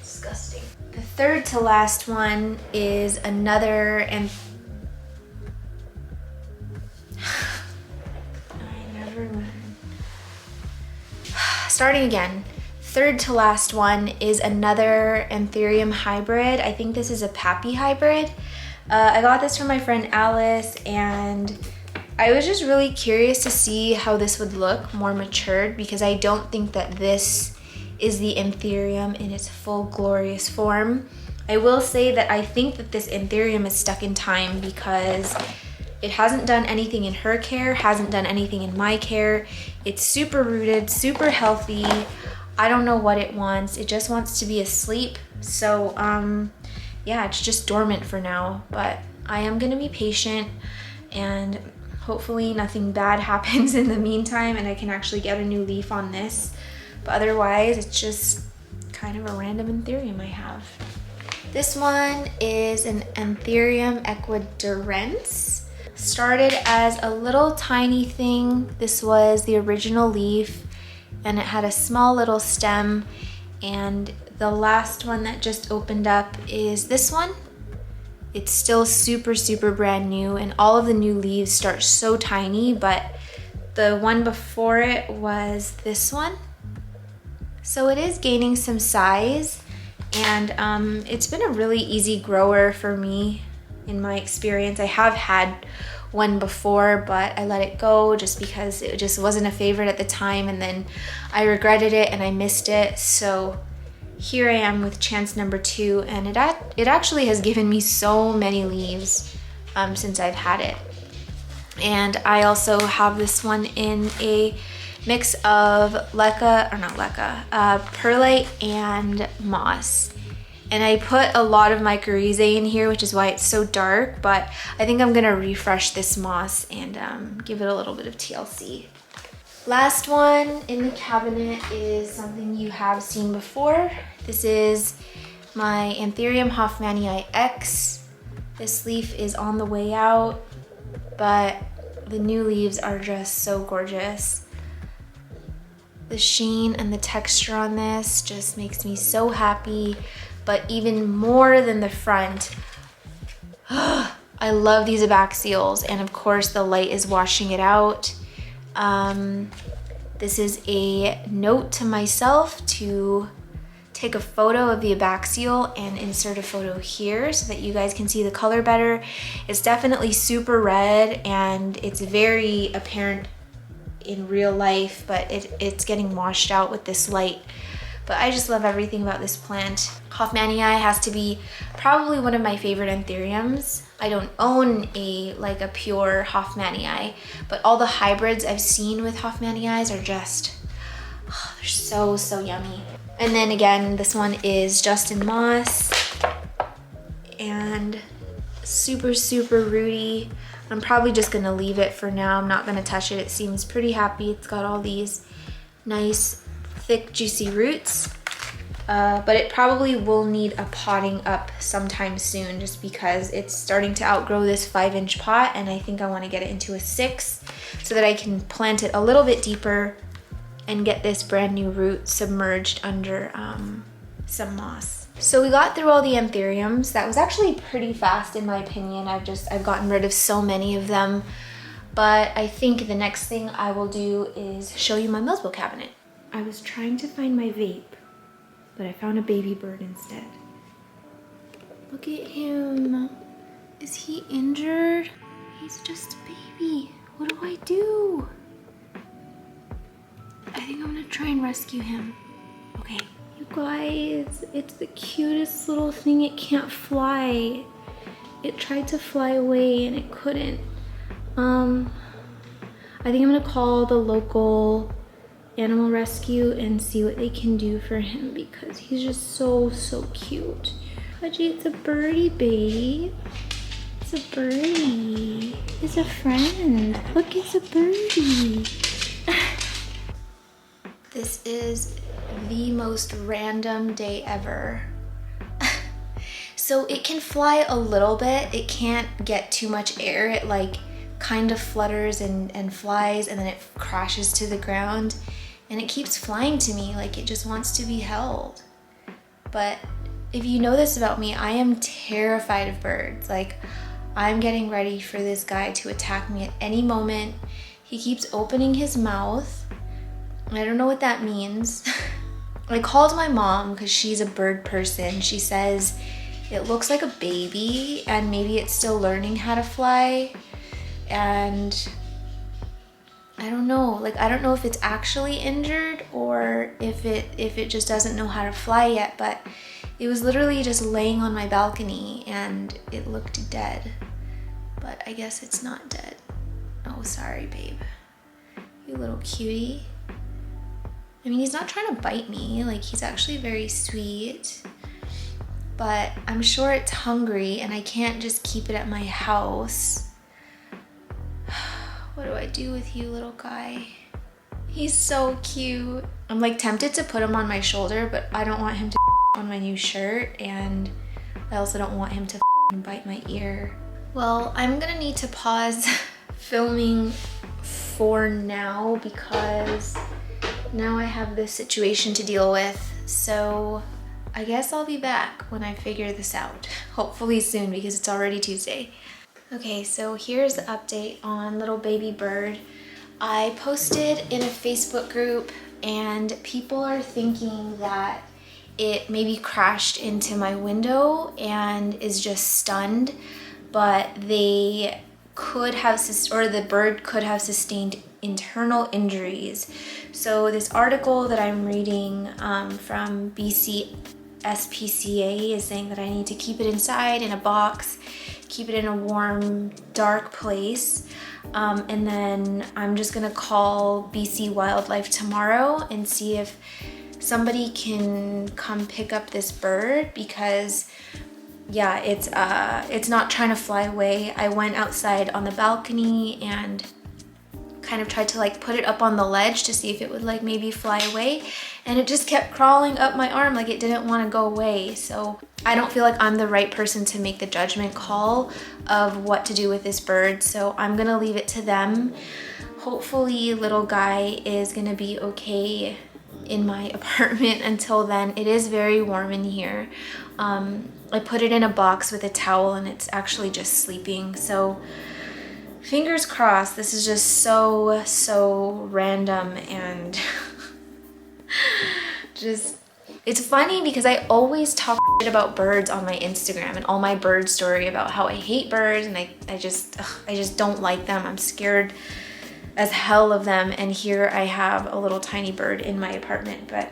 Disgusting. The third to last one is another, and I never mind. Starting again. Third to last one is another Anthurium hybrid. I think this is a PAPI hybrid. I got this from my friend Alice, and I was just really curious to see how this would look more matured, because I don't think that this is the Anthurium in its full glorious form. I will say that I think that this Anthurium is stuck in time because it hasn't done anything in her care, hasn't done anything in my care. It's super rooted, super healthy. I don't know what it wants. It just wants to be asleep. So yeah, it's just dormant for now, but I am gonna be patient and hopefully nothing bad happens in the meantime and I can actually get a new leaf on this. But otherwise, it's just kind of a random Anthurium I have. This one is an Anthurium ecuadorense. Started as a little tiny thing. This was the original leaf and it had a small little stem, and the last one that just opened up is this one. It's still super, super brand new, and all of the new leaves start so tiny, but the one before it was this one. So it is gaining some size, and it's been a really easy grower for me in my experience. I have had one before, but I let it go just because it just wasn't a favorite at the time, and then I regretted it and I missed it. So here I am with chance number 2, and it actually has given me so many leaves since I've had it. And I also have this one in a mix of perlite and moss. And I put a lot of mycorrhizae in here, which is why it's so dark, but I think I'm gonna refresh this moss and give it a little bit of TLC. Last one in the cabinet is something you have seen before. This is my Anthurium Hoffmanii X. This leaf is on the way out, but the new leaves are just so gorgeous. The sheen and the texture on this just makes me so happy, but even more than the front, I love these abaxials, and of course the light is washing it out. This is a note to myself to take a photo of the abaxial and insert a photo here so that you guys can see the color better. It's definitely super red and it's very apparent in real life, but it's getting washed out with this light. But I just love everything about this plant. Hoffmanii has to be probably one of my favorite Anthuriums. I don't own a pure Hoffmanii, but all the hybrids I've seen with Hoffmanii are just, they're so, so yummy. And then again, this one is Justin Moss and super, super rooty. I'm probably just gonna leave it for now. I'm not gonna touch it. It seems pretty happy. It's got all these nice, thick, juicy roots. But it probably will need a potting up sometime soon just because it's starting to outgrow this 5-inch pot, and I think I want to get it into a 6 so that I can plant it a little bit deeper and get this brand new root submerged under some moss. So we got through all the Anthuriums. That was actually pretty fast in my opinion. I've gotten rid of so many of them, but I think the next thing I will do is show you my Millsville cabinet. I was trying to find my vape, but I found a baby bird instead. Look at him. Is he injured? He's just a baby. What do I do? I think I'm gonna try and rescue him. Okay. You guys, it's the cutest little thing. It can't fly. It tried to fly away and it couldn't. I think I'm gonna call the local animal rescue and see what they can do for him because he's just so, so cute. Pudgy, it's a birdie, babe. It's a birdie. It's a friend. Look, it's a birdie. This is the most random day ever. So it can fly a little bit. It can't get too much air. It kind of flutters and flies and then it crashes to the ground. And it keeps flying to me like it just wants to be held. But if you know this about me, I am terrified of birds. I'm getting ready for this guy to attack me at any moment. He keeps opening his mouth. I don't know what that means. I called my mom because she's a bird person. She says It looks like a baby, and maybe it's still learning how to fly. And I don't know, like I don't know if it's actually injured or if it just doesn't know how to fly yet, but it was literally just laying on my balcony and it looked dead. But I guess it's not dead. Oh, sorry, babe. You little cutie. I mean, he's not trying to bite me, like he's actually very sweet, but I'm sure it's hungry and I can't just keep it at my house. What do I do with you, little guy? He's so cute. I'm like tempted to put him on my shoulder, but I don't want him to on my new shirt, and I also don't want him to bite my ear. Well, I'm gonna need to pause filming for now because now I have this situation to deal with. So I guess I'll be back when I figure this out. Hopefully soon because it's already Tuesday. Okay, so here's the update on little baby bird. I posted in a Facebook group and people are thinking that it maybe crashed into my window and is just stunned, but they could have, or the bird could have sustained internal injuries. So this article that I'm reading from BC SPCA is saying that I need to keep it inside in a box, keep it in a warm, dark place. And then I'm just gonna call BC Wildlife tomorrow and see if somebody can come pick up this bird, because yeah, it's not trying to fly away. I went outside on the balcony and kind of tried to like put it up on the ledge to see if it would like maybe fly away, and it just kept crawling up my arm like it didn't want to go away. So I don't feel like I'm the right person to make the judgment call of what to do with this bird, so I'm gonna leave it to them. Hopefully little guy is gonna be okay in my apartment until then. It is very warm in here. I put it in a box with a towel and it's actually just sleeping, so fingers crossed. This is just so random and just, it's funny because I always talk shit about birds on my Instagram and all my bird story about how I hate birds and I just don't like them. I'm scared as hell of them, and here I have a little tiny bird in my apartment. But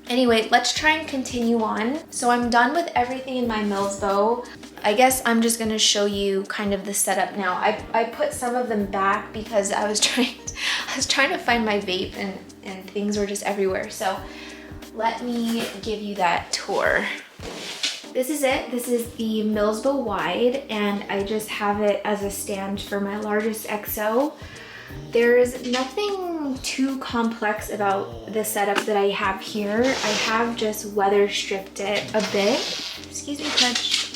anyway, let's try and continue on. So I'm done with everything in my Mills bow. I guess I'm just gonna show you kind of the setup now. I put some of them back because I was trying to find my vape and things were just everywhere. So let me give you that tour. This is it. This is the Mills bow wide, and I just have it as a stand for my largest XO. There's nothing too complex about the setup that I have here. I have just weather stripped it a bit. Excuse me, Crunch.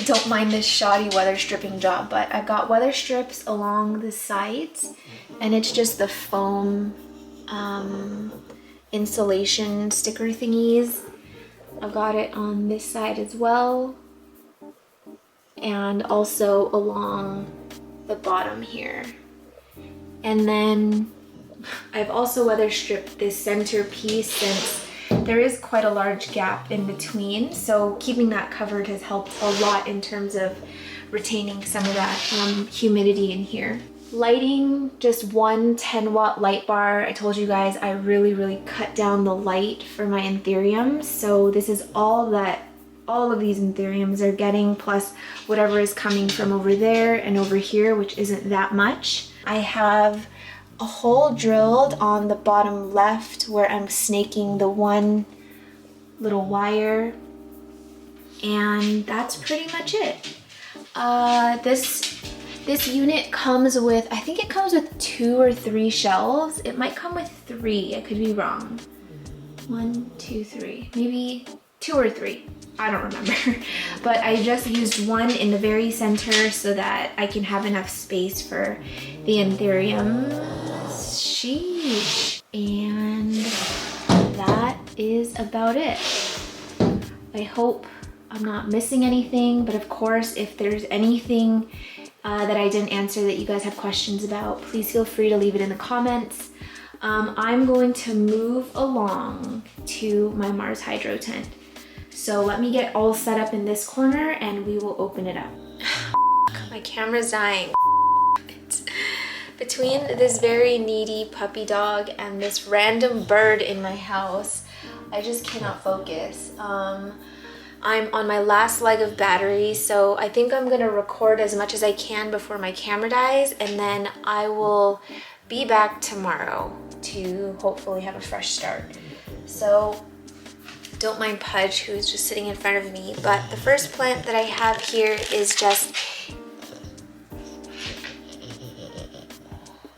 Don't mind this shoddy weather stripping job, but I've got weather strips along the sides, and it's just the foam insulation sticker thingies. I've got it on this side as well, and also along the bottom here. And then I've also weather stripped this center piece since there is quite a large gap in between. So keeping that covered has helped a lot in terms of retaining some of that humidity in here. Lighting, just one 10-watt light bar. I told you guys I really cut down the light for my anthuriums. So this is all that all of these anthuriums are getting, plus whatever is coming from over there and over here, which isn't that much. I have a hole drilled on the bottom left where I'm snaking the one little wire, and that's pretty much it. This unit comes with, I think it comes with 2 or 3 shelves. It might come with 3, I could be wrong. 1, 2, 3, maybe 2 or 3. I don't remember, but I just used one in the very center so that I can have enough space for the anthurium. Sheesh. And that is about it. I hope I'm not missing anything, but of course, if there's anything that I didn't answer that you guys have questions about, please feel free to leave it in the comments. I'm going to move along to my Mars Hydro tent. So let me get all set up in this corner and we will open it up. My camera's dying. Between this very needy puppy dog and this random bird in my house, I just cannot focus. I'm on my last leg of battery, so I think I'm gonna record as much as I can before my camera dies, and then I will be back tomorrow to hopefully have a fresh start. So don't mind Pudge, who's just sitting in front of me, but the first plant that I have here is just...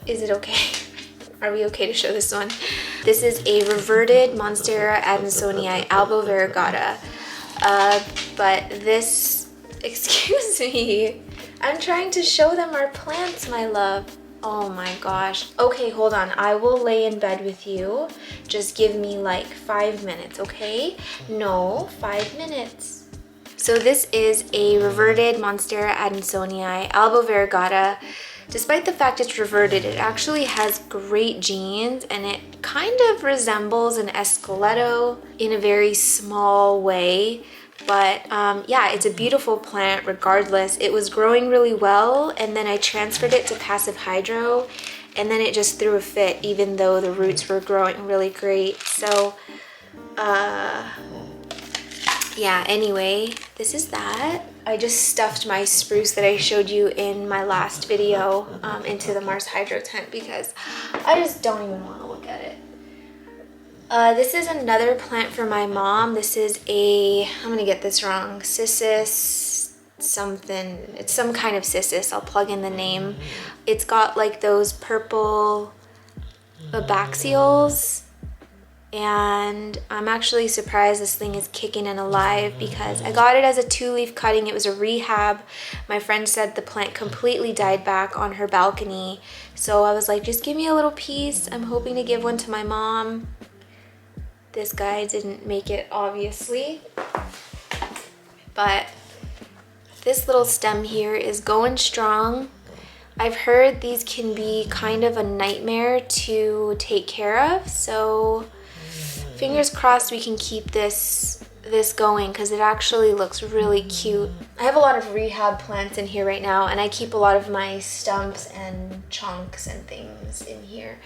Is it okay? Are we okay to show this one? This is a reverted Monstera adansonii albo variegata. But this, excuse me, I'm trying to show them our plants, my love. Oh my gosh. Okay, hold on. I will lay in bed with you. Just give me like 5 minutes, okay? No, 5 minutes. So this is a reverted Monstera adansonii albo variegata. Despite the fact it's reverted, it actually has great genes and it kind of resembles an esqueleto in a very small way. But yeah, it's a beautiful plant regardless. It was growing really well and then I transferred it to passive hydro and then it just threw a fit even though the roots were growing really great. So yeah, anyway, this is that. I just stuffed my spruce that I showed you in my last video into the Mars Hydro tent because I just don't even want to look at it. This is another plant for my mom. This is a, I'm gonna get this wrong, cissus something. It's some kind of cissus. I'll plug in the name. It's got like those purple abaxioles. And I'm actually surprised this thing is kicking and alive because I got it as a 2-leaf cutting. It was a rehab. My friend said the plant completely died back on her balcony. So I was like, just give me a little piece. I'm hoping to give one to my mom. This guy didn't make it, obviously. But this little stem here is going strong. I've heard these can be kind of a nightmare to take care of. So fingers crossed we can keep this going because it actually looks really cute. I have a lot of rehab plants in here right now and I keep a lot of my stumps and chunks and things in here.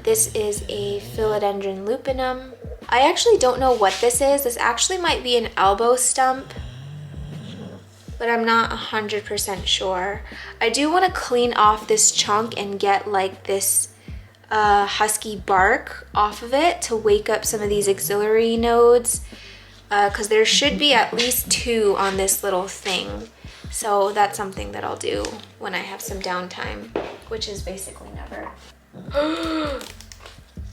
This is a Philodendron lupinum. I actually don't know what this is. This actually might be an elbow stump, but I'm not 100% sure. I do want to clean off this chunk and get like this husky bark off of it to wake up some of these axillary nodes because there should be at least 2 on this little thing. So that's something that I'll do when I have some downtime, which is basically never.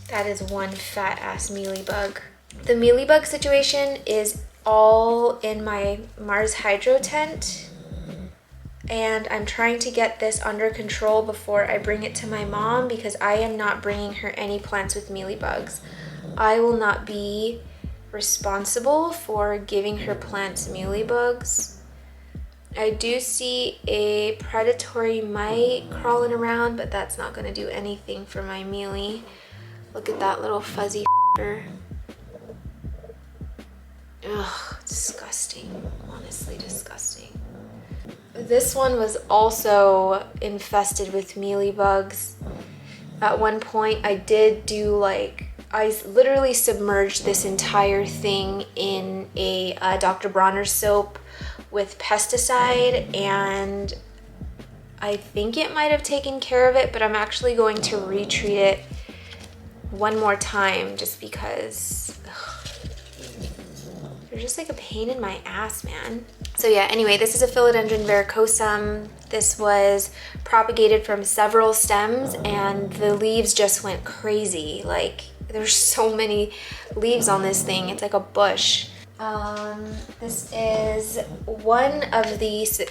That is one fat ass mealybug. The mealybug situation is all in my Mars Hydro tent. And I'm trying to get this under control before I bring it to my mom because I am not bringing her any plants with mealybugs. I will not be responsible for giving her plants mealybugs. I do see a predatory mite crawling around, but that's not going to do anything for my mealy. Look at that little fuzzy f***er. Ugh, disgusting. Honestly disgusting. This one was also infested with mealybugs. At one point I did do like, I literally submerged this entire thing in a Dr. Bronner's soap with pesticide and I think it might have taken care of it, but I'm actually going to retreat it one more time just because they're just like a pain in my ass, man. So yeah, anyway, this is a Philodendron verrucosum. This was propagated from several stems and the leaves just went crazy. Like there's so many leaves on this thing. It's like a bush. This is one of the,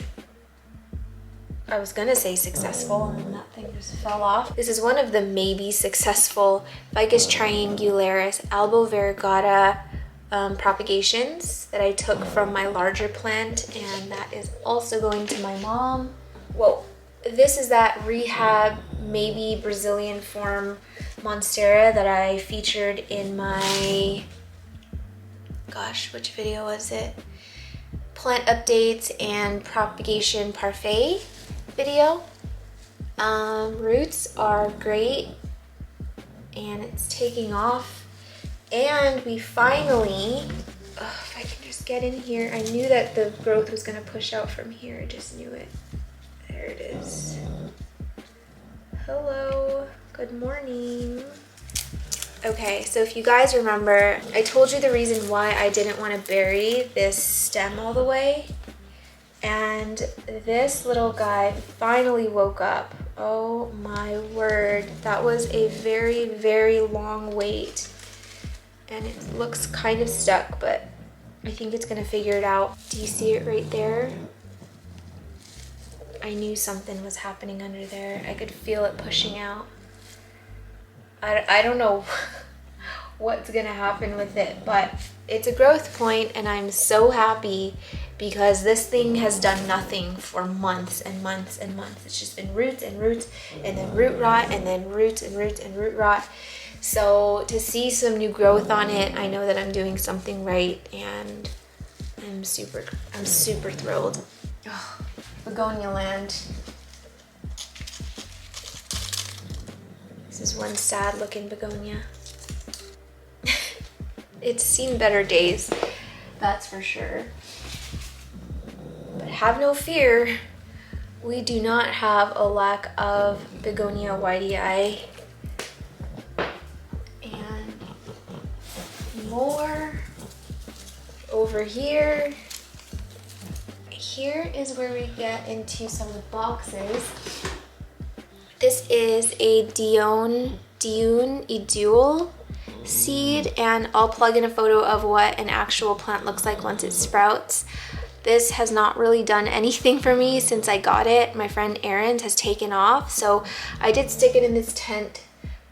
I was gonna say successful and that thing just fell off. This is one of the maybe successful Ficus triangularis albo variegata propagations that I took from my larger plant, and that is also going to my mom. Whoa, this is that rehab maybe Brazilian form Monstera that I featured in my gosh, which video was it? Plant updates and propagation parfait video. Roots are great and it's taking off. And we finally, if I can just get in here, I knew that the growth was gonna push out from here. I just knew it. There it is. Hello, good morning. Okay, so if you guys remember, I told you the reason why I didn't want to bury this stem all the way. And this little guy finally woke up. Oh my word. That was a very, very long wait. And it looks kind of stuck, but I think it's gonna figure it out. Do you see it right there? I knew something was happening under there. I could feel it pushing out. I don't know what's gonna happen with it, but it's a growth point and I'm so happy because this thing has done nothing for months and months and months. It's just been roots and roots and then root rot and then roots and roots and root rot. So to see some new growth on it, I know that I'm doing something right and I'm super thrilled. Oh, begonia land. This is one sad looking begonia. It's seen better days, that's for sure. But have no fear, we do not have a lack of begonia whitei. And more over here. Here is where we get into some of the boxes. This is a Dune Idule seed, and I'll plug in a photo of what an actual plant looks like once it sprouts. This has not really done anything for me since I got it. My friend Erin's has taken off, so I did stick it in this tent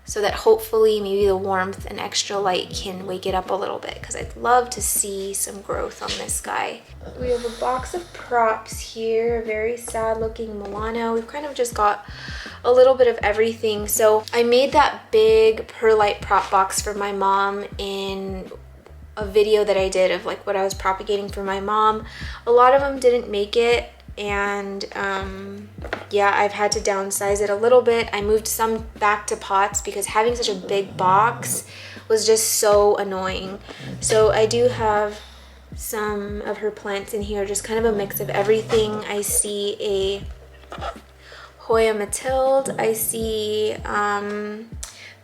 so that hopefully maybe the warmth and extra light can wake it up a little bit, because I'd love to see some growth on this guy. We have a box of props here, a very sad looking Milano. We've kind of just got a little bit of everything. So I made that big perlite prop box for my mom in a video that I did of like what I was propagating for my mom. A lot of them didn't make it, and yeah, I've had to downsize it a little bit. I moved some back to pots because having such a big box was just so annoying. So I do have some of her plants in here, just kind of a mix of everything. I see a Hoya Matilde, I see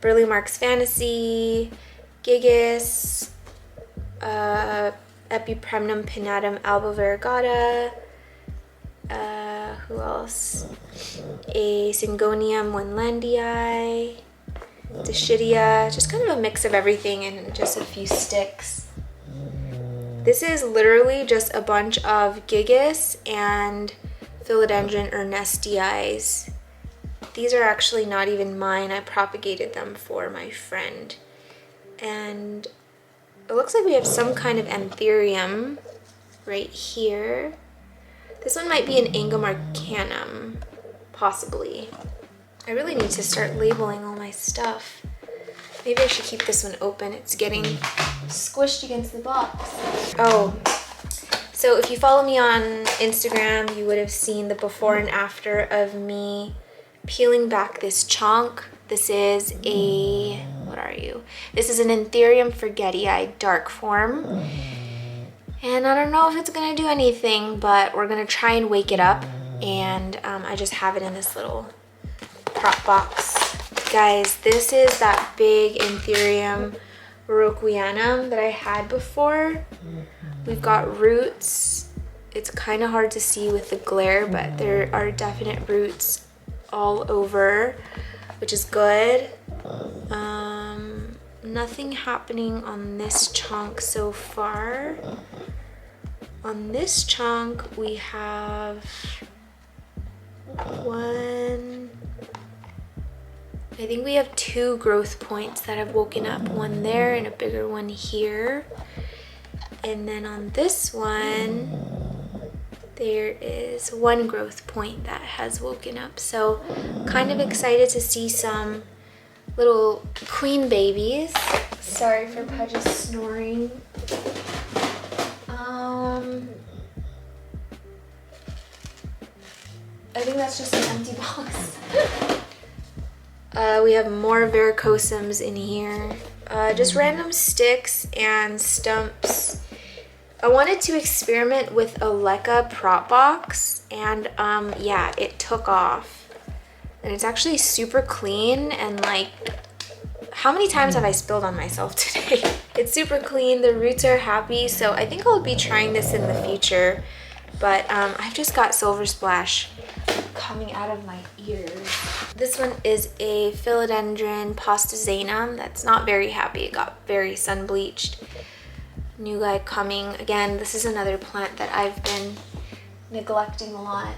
Burley Marks Fantasy, Gigas, Epipremnum pinnatum alba variegata, who else? A Syngonium winlandii, Dischidia, just kind of a mix of everything and just a few sticks. This is literally just a bunch of Gigas and Philodendron ernestii. These are actually not even mine. I propagated them for my friend. And it looks like we have some kind of Anthurium right here. This one might be an Angomarcanum, possibly. I really need to start labeling all my stuff. Maybe I should keep this one open. It's getting squished against the box. Oh, so if you follow me on Instagram, you would have seen the before and after of me peeling back this chunk. This is a, what are you? This is an Anthurium forgetii dark form. And I don't know if it's gonna do anything, but we're gonna try and wake it up. And I just have it in this little prop box. Guys, this is that big Anthurium WAROCQUEANUM that I had before. We've got roots. It's kind of hard to see with the glare, but there are definite roots all over, which is good. Nothing happening on this chunk so far. On this chunk, we have one, I think we have two growth points that have woken up, one there and a bigger one here. And then on this one, there is one growth point that has woken up. So kind of excited to see some little queen babies. Sorry for Pudge's snoring. think that's just an empty box. We have more varicosums in here. Just random sticks and stumps. I wanted to experiment with a LECA prop box, and yeah, it took off. And it's actually super clean, and like, how many times have I spilled on myself today? It's super clean, the roots are happy, so I think I'll be trying this in the future. But I've just got silver splash coming out of my ears. This one is a philodendron postazanum that's not very happy. It got very sun bleached. New guy coming. Again, this is another plant that I've been neglecting a lot.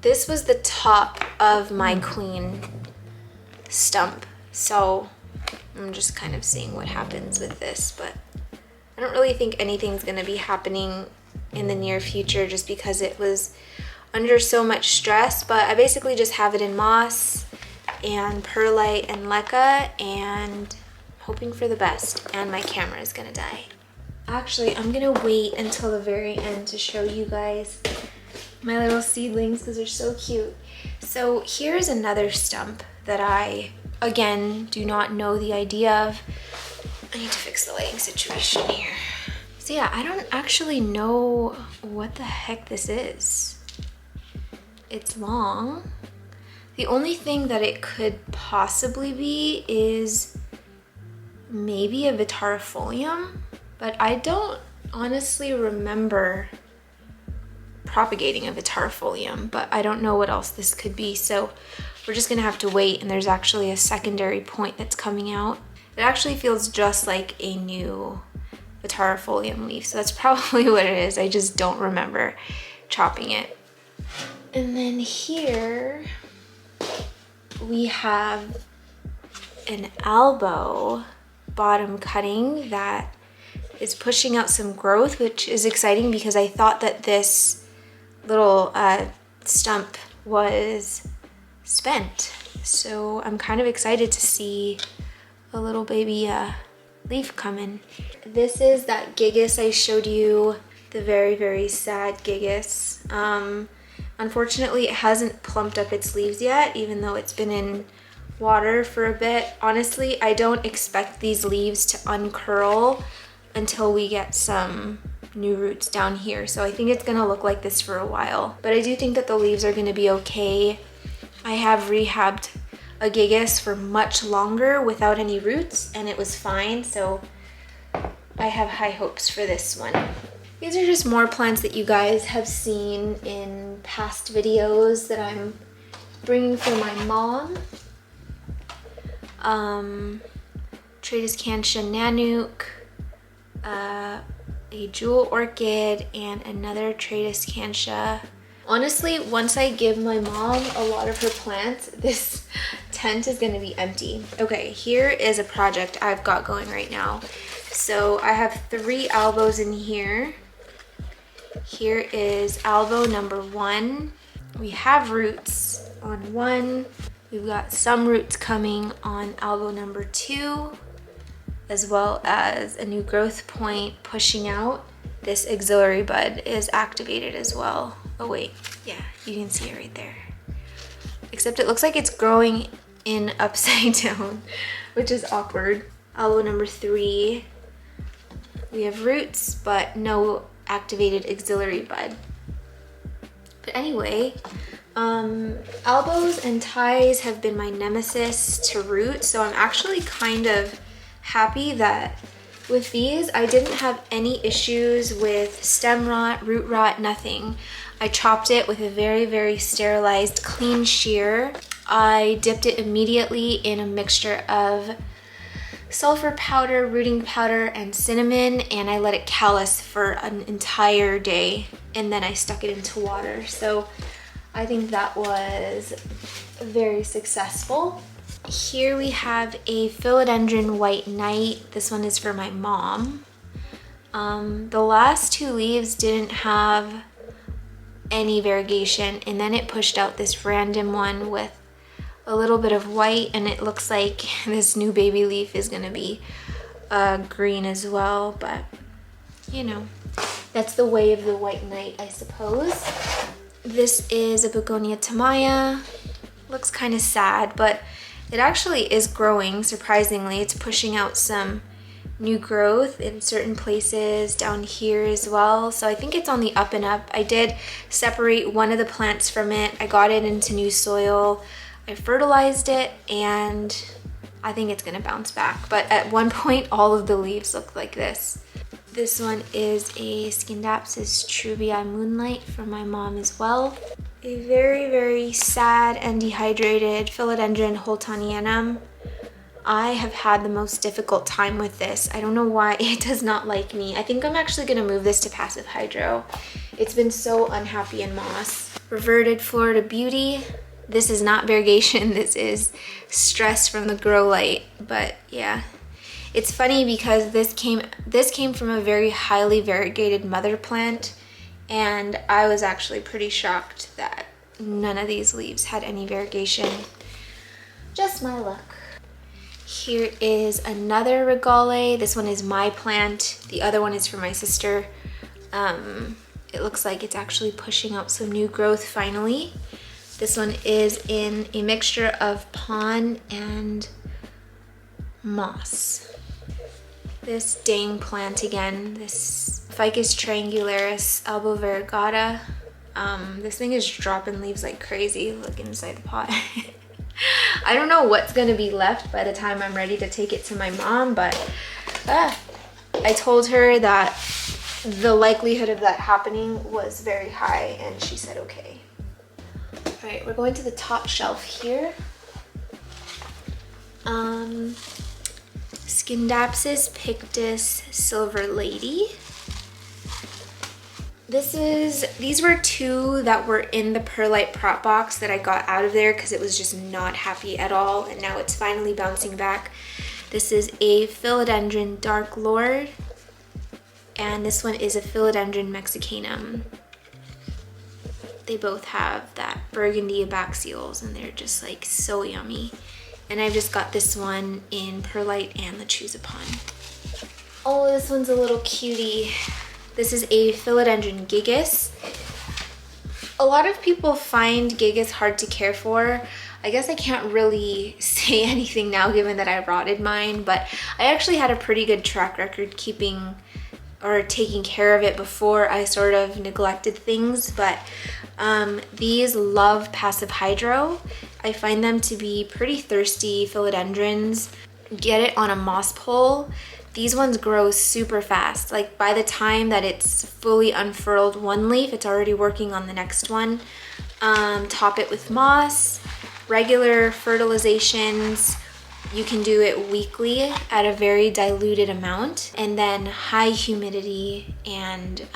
This was the top of my queen stump, so I'm just kind of seeing what happens with this, but I don't really think anything's gonna be happening in the near future just because it was under so much stress. But I basically just have it in moss and perlite and leca and hoping for the best, and my camera is gonna die. Actually, I'm gonna wait until the very end to show you guys my little seedlings because they're so cute. So here's another stump that I, again, do not know the idea of. I need to fix the lighting situation here. So yeah, I don't actually know what the heck this is. It's long. The only thing that it could possibly be is maybe a Vitarifolium, but I don't honestly remember propagating a Vitarifolium, but I don't know what else this could be, so we're just gonna have to wait. And there's actually a secondary point that's coming out. It actually feels just like a new Vitarifolium leaf, so that's probably what it is. I just don't remember chopping it. And then here we have an albo bottom cutting that is pushing out some growth, which is exciting because I thought that this little stump was spent. So I'm kind of excited to see a little baby leaf coming. This is that gigas I showed you, the very, very sad gigas. Unfortunately, it hasn't plumped up its leaves yet, even though it's been in water for a bit. Honestly, I don't expect these leaves to uncurl until we get some new roots down here. So I think it's gonna look like this for a while. But I do think that the leaves are gonna be okay. I have rehabbed a gigas for much longer without any roots, and it was fine. So I have high hopes for this one. These are just more plants that you guys have seen in past videos that I'm bringing for my mom. Tradescantia nanook, a jewel orchid, and another Tradescantia. Honestly, once I give my mom a lot of her plants, this tent is gonna be empty. Okay, here is a project I've got going right now. So I have 3 albos in here. Here is albo number 1. We have roots on 1. We've got some roots coming on albo number 2, as well as a new growth point pushing out. This auxiliary bud is activated as well. Oh wait, yeah, you can see it right there. Except it looks like it's growing in upside down, which is awkward. Albo number 3, we have roots, but no activated auxiliary bud. But anyway, albos and ties have been my nemesis to root, so I'm actually kind of happy that with these I didn't have any issues with stem rot, root rot, nothing. I chopped it with a very, very sterilized clean shear. I dipped it immediately in a mixture of sulfur powder, rooting powder, and cinnamon, and I let it callus for an entire day, and then I stuck it into water. So I think that was very successful. Here we have a philodendron white knight. This one is for my mom. The last 2 leaves didn't have any variegation, and then it pushed out this random one with a little bit of white, and it looks like this new baby leaf is gonna be green as well, but you know, that's the way of the white knight, I suppose. This is a Begonia tamaya. Looks kind of sad, but it actually is growing, surprisingly. It's pushing out some new growth in certain places down here as well. So I think it's on the up and up. I did separate one of the plants from it. I got it into new soil. I fertilized it, and I think it's gonna bounce back. But at one point, all of the leaves looked like this. This one is a Scindapsus trubii moonlight from my mom as well. A very, very sad and dehydrated Philodendron holtonianum. I have had the most difficult time with this. I don't know why it does not like me. I think I'm actually gonna move this to passive hydro. It's been so unhappy in moss. Reverted Florida Beauty. This is not variegation, this is stress from the grow light, but yeah. It's funny because this came from a very highly variegated mother plant, and I was actually pretty shocked that none of these leaves had any variegation. Just my luck. Here is another regale. This one is my plant. The other one is for my sister. It looks like it's actually pushing out some new growth finally. This one is in a mixture of pon and moss. This dang plant again, this Ficus triangularis albovariegata. This thing is dropping leaves like crazy. Look inside the pot. I don't know what's gonna be left by the time I'm ready to take it to my mom, but I told her that the likelihood of that happening was very high, and she said okay. All right, we're going to the top shelf here. Scindapsus pictus silver lady. These were two that were in the perlite prop box that I got out of there because it was just not happy at all, and now it's finally bouncing back. This is a Philodendron Dark Lord, and this one is a Philodendron mexicanum. They both have that burgundy abaxioles, and they're just like so yummy. And I've just got this one in perlite and the Choose-A-Pon. Oh, this one's a little cutie. This is a Philodendron gigas. A lot of people find gigas hard to care for. I guess I can't really say anything now given that I rotted mine, but I actually had a pretty good track record keeping or taking care of it before I sort of neglected things. But these love passive hydro. I find them to be pretty thirsty philodendrons. Get it on a moss pole. These ones grow super fast. Like by the time that it's fully unfurled one leaf, it's already working on the next one. Top it with moss, regular fertilizations. You can do it weekly at a very diluted amount, and then high humidity and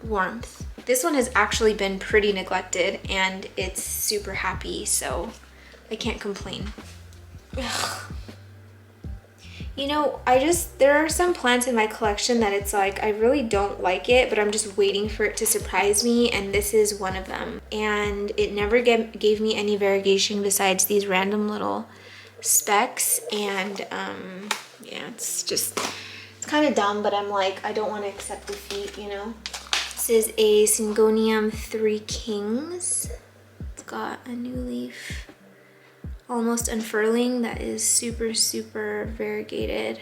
warmth. This one has actually been pretty neglected and it's super happy, so I can't complain. Ugh. You know, there are some plants in my collection that it's like, I really don't like it, but I'm just waiting for it to surprise me, and this is one of them. And it never gave me any variegation besides these random little specks, and yeah, it's kind of dumb, but I'm like, I don't want to accept defeat, you know? This is a Syngonium 3 Kings. It's got a new leaf. Almost unfurling, that is super, super variegated,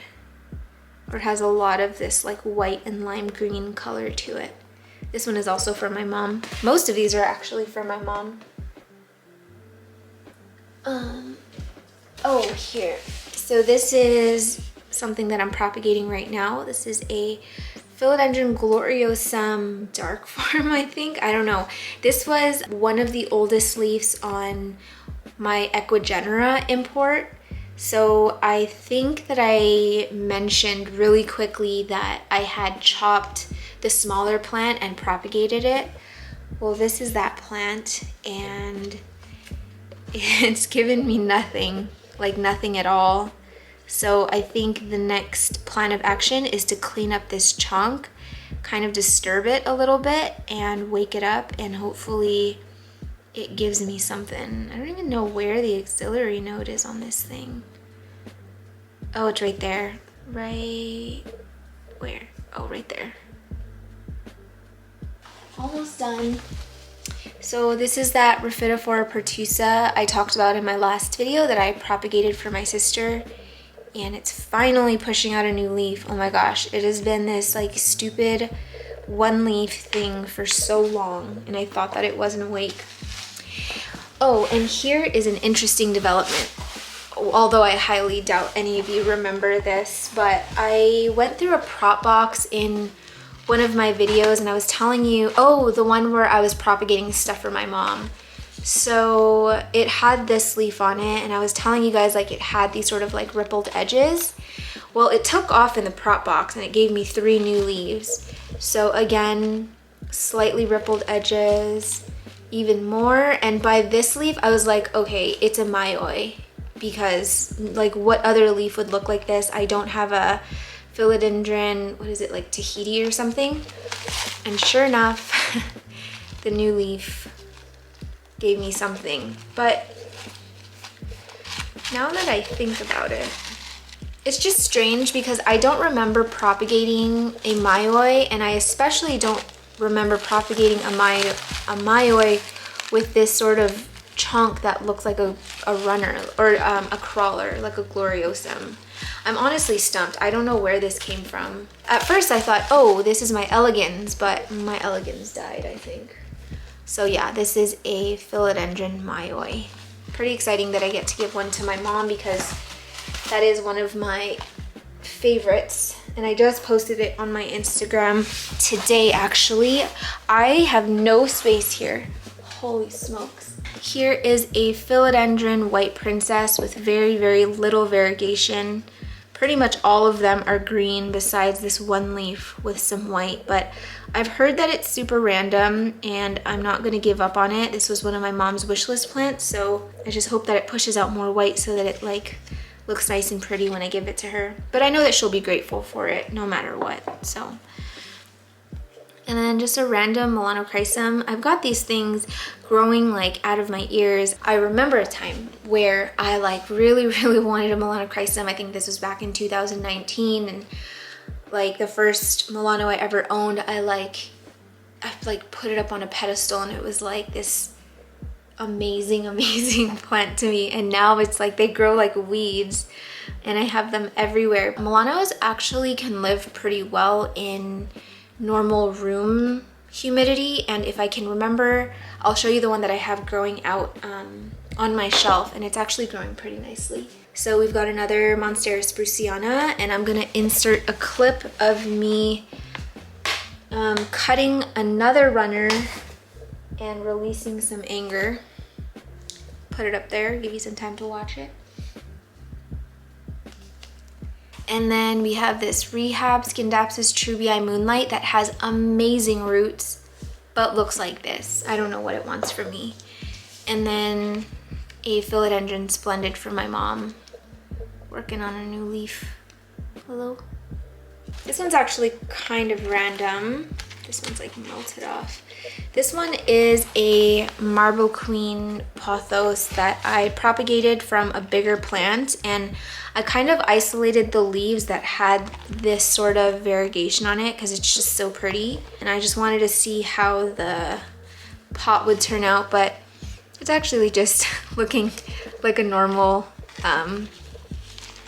or has a lot of this like white and lime green color to it. This one is also for my mom. Most of these are actually for my mom. Oh, here. So this is something that I'm propagating right now. This is a Philodendron gloriosum dark form, I think. I don't know. This was one of the oldest leaves on my Equigenera import. So I think that I mentioned really quickly that I had chopped the smaller plant and propagated it. Well, this is that plant, and it's given me nothing, like nothing at all. So I think the next plan of action is to clean up this chunk, kind of disturb it a little bit and wake it up, and hopefully it gives me something. I don't even know where the axillary node is on this thing. Oh, it's right there. Right where? Oh, right there. Almost done. So this is that Rhaphidophora pertusa I talked about in my last video that I propagated for my sister, and it's finally pushing out a new leaf. Oh my gosh, it has been this like stupid one leaf thing for so long, and I thought that it wasn't awake. Oh, and here is an interesting development. Although I highly doubt any of you remember this, but I went through a prop box in one of my videos and I was telling you, oh, the one where I was propagating stuff for my mom. So it had this leaf on it, and I was telling you guys like it had these sort of like rippled edges. Well, it took off in the prop box and it gave me 3 new leaves. So again, slightly rippled edges, even more. And by this leaf, I was like, okay, it's a Mayoi, because like what other leaf would look like this? I don't have a philodendron, what is it, like Tahiti or something? And sure enough, the new leaf gave me something. But now that I think about it, it's just strange because I don't remember propagating a Mayoi, and I especially don't remember propagating a Mayoi with this sort of chunk that looks like a runner or a crawler, like a gloriosum. I'm honestly stumped. I don't know where this came from. At first I thought, oh, this is my elegans, but my elegans died, I think. So yeah, this is a philodendron Mayoi. Pretty exciting that I get to give one to my mom because that is one of my favorites. And I just posted it on my Instagram today, actually. I have no space here. Holy smokes. Here is a philodendron white princess with very, very little variegation. Pretty much all of them are green besides this one leaf with some white, but I've heard that it's super random and I'm not gonna give up on it. This was one of my mom's wish list plants, so I just hope that it pushes out more white so that it like looks nice and pretty when I give it to her. But I know that she'll be grateful for it no matter what, so. And then just a random Melanochrysum. I've got these things growing like out of my ears. I remember a time where I like really, really wanted a Melanochrysum. I think this was back in 2019, and like the first Milano I ever owned, I put it up on a pedestal, and it was like this amazing, amazing plant to me. And now it's like they grow like weeds, and I have them everywhere. Milanos actually can live pretty well in normal room humidity, and if I can remember, I'll show you the one that I have growing out on my shelf, and it's actually growing pretty nicely. So we've got another Monstera spruciana, and I'm gonna insert a clip of me cutting another runner and releasing some anger. Put it up there, give you some time to watch it. And then we have this Rehab Scindapsus trubii Moonlight that has amazing roots, but looks like this. I don't know what it wants from me. And then a Philodendron Splendid for my mom. Working on a new leaf. Hello? This one's actually kind of random. This one's like melted off. This one is a Marble Queen pothos that I propagated from a bigger plant, and I kind of isolated the leaves that had this sort of variegation on it because it's just so pretty, and I just wanted to see how the pot would turn out, but it's actually just looking like a normal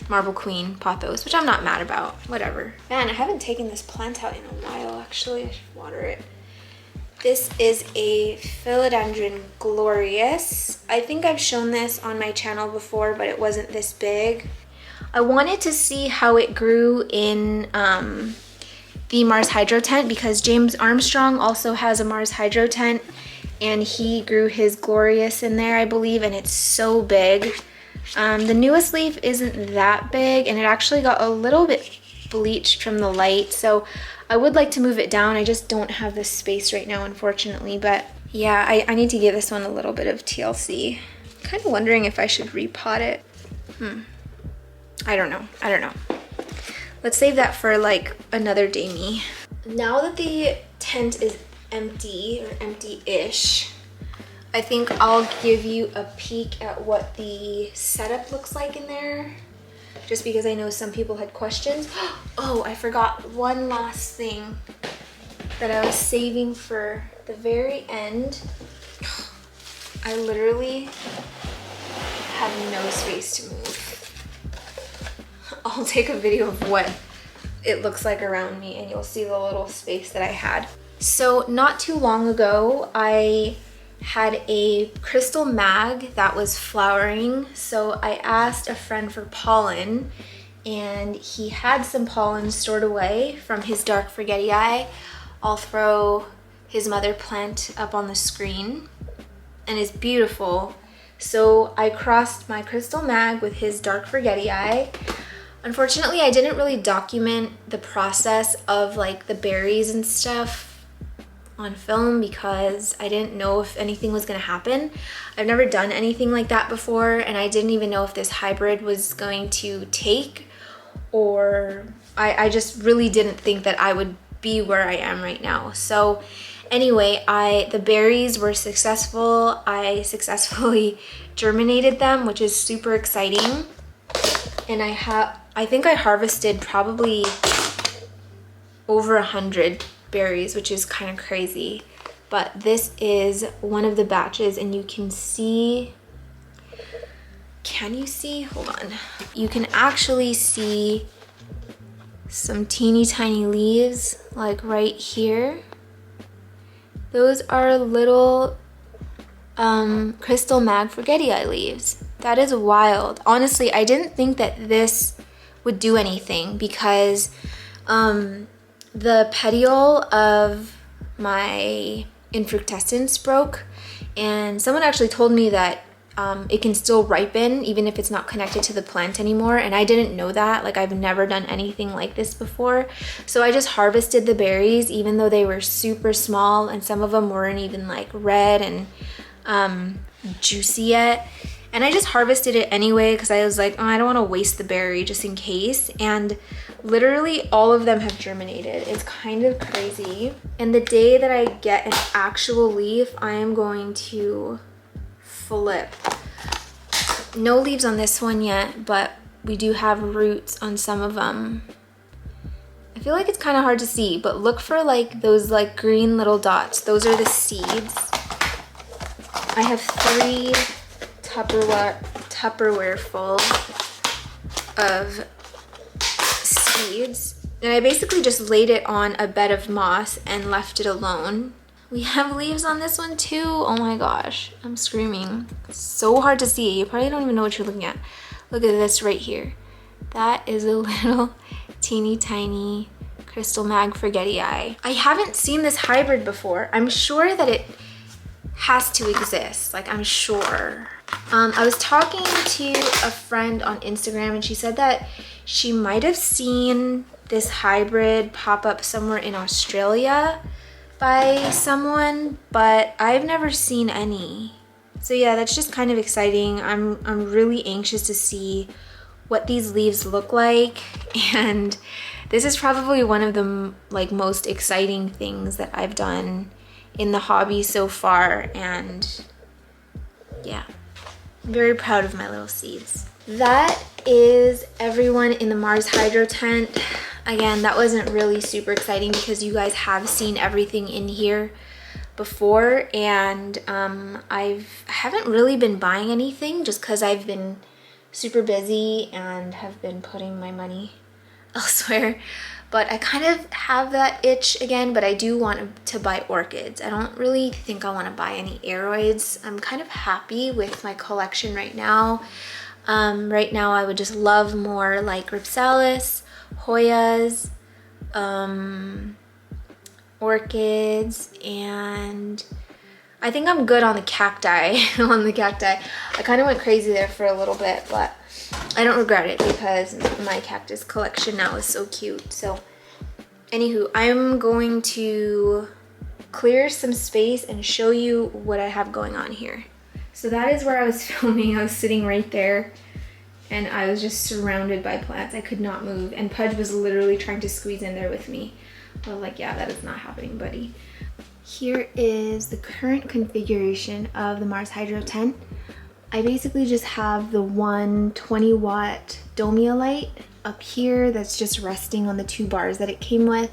Marble Queen pothos, which I'm not mad about, whatever. Man, I haven't taken this plant out in a while, actually. I should water it. This is a Philodendron Glorious. I think I've shown this on my channel before, but it wasn't this big. I wanted to see how it grew in the Mars Hydro tent because James Armstrong also has a Mars Hydro tent, and he grew his Glorious in there, I believe, and it's so big. The newest leaf isn't that big, and it actually got a little bit bleached from the light, so I would like to move it down. I just don't have the space right now, unfortunately, but yeah, I need to give this one a little bit of TLC. I'm kind of wondering if I should repot it. I don't know. Let's save that for like another day me. Now that the tent is empty, or empty-ish, I think I'll give you a peek at what the setup looks like in there, just because I know some people had questions. Oh, I forgot one last thing that I was saving for the very end. I literally have no space to move. I'll take a video of what it looks like around me and you'll see the little space that I had. So not too long ago, I had a crystal mag that was flowering. So I asked a friend for pollen and he had some pollen stored away from his dark forgetii. I'll throw his mother plant up on the screen and it's beautiful. So I crossed my crystal mag with his dark forgetii. Unfortunately, I didn't really document the process of like the berries and stuff on film because I didn't know if anything was gonna happen. I've never done anything like that before and I didn't even know if this hybrid was going to take, or I just really didn't think that I would be where I am right now. So anyway, the berries were successful. I successfully germinated them, which is super exciting. And I think I harvested probably over 100 berries, which is kind of crazy. But this is one of the batches and you can see, can you see? Hold on. You can actually see some teeny tiny leaves like right here. Those are little crystal mag forgetii leaves. That is wild. Honestly, I didn't think that this would do anything because the petiole of my infructescens broke, and someone actually told me that it can still ripen even if it's not connected to the plant anymore, and I didn't know that. Like, I've never done anything like this before. So I just harvested the berries even though they were super small and some of them weren't even like red and juicy yet. And I just harvested it anyway because I was like, oh, I don't want to waste the berry just in case. And literally all of them have germinated. It's kind of crazy. And the day that I get an actual leaf, I am going to flip. No leaves on this one yet, but we do have roots on some of them. I feel like it's kind of hard to see, but look for like those like green little dots. Those are the seeds. I have 3 Tupperware full of seeds, and I basically just laid it on a bed of moss and left it alone. We have leaves on this one too. Oh my gosh, I'm screaming. It's so hard to see. You probably don't even know what you're looking at. Look at this right here. That is a little teeny tiny crystal mag forgetii. I haven't seen this hybrid before. I'm sure that it has to exist, like I'm sure. I was talking to a friend on Instagram and she said that she might have seen this hybrid pop up somewhere in Australia by someone, but I've never seen any. So yeah, that's just kind of exciting. I'm really anxious to see what these leaves look like, and this is probably one of the like most exciting things that I've done in the hobby so far, and yeah, I'm very proud of my little seeds. That is everyone in the Mars Hydro tent. Again, that wasn't really super exciting because you guys have seen everything in here before, and I haven't really been buying anything just because I've been super busy and have been putting my money elsewhere. But I kind of have that itch again, but I do want to buy orchids. I don't really think I want to buy any aeroids. I'm kind of happy with my collection right now. Right now I would just love more like Ripsalis, Hoyas, orchids, and I think I'm good on the cacti. I kind of went crazy there for a little bit, but I don't regret it because my cactus collection now is so cute. So anywho, I'm going to clear some space and show you what I have going on here. So that is where I was filming. I was sitting right there and I was just surrounded by plants. I could not move, and Pudge was literally trying to squeeze in there with me. I was like, yeah, that is not happening, buddy. Here is the current configuration of the Mars Hydro tent. I basically just have the 120-watt Domia light up here that's just resting on the 2 bars that it came with.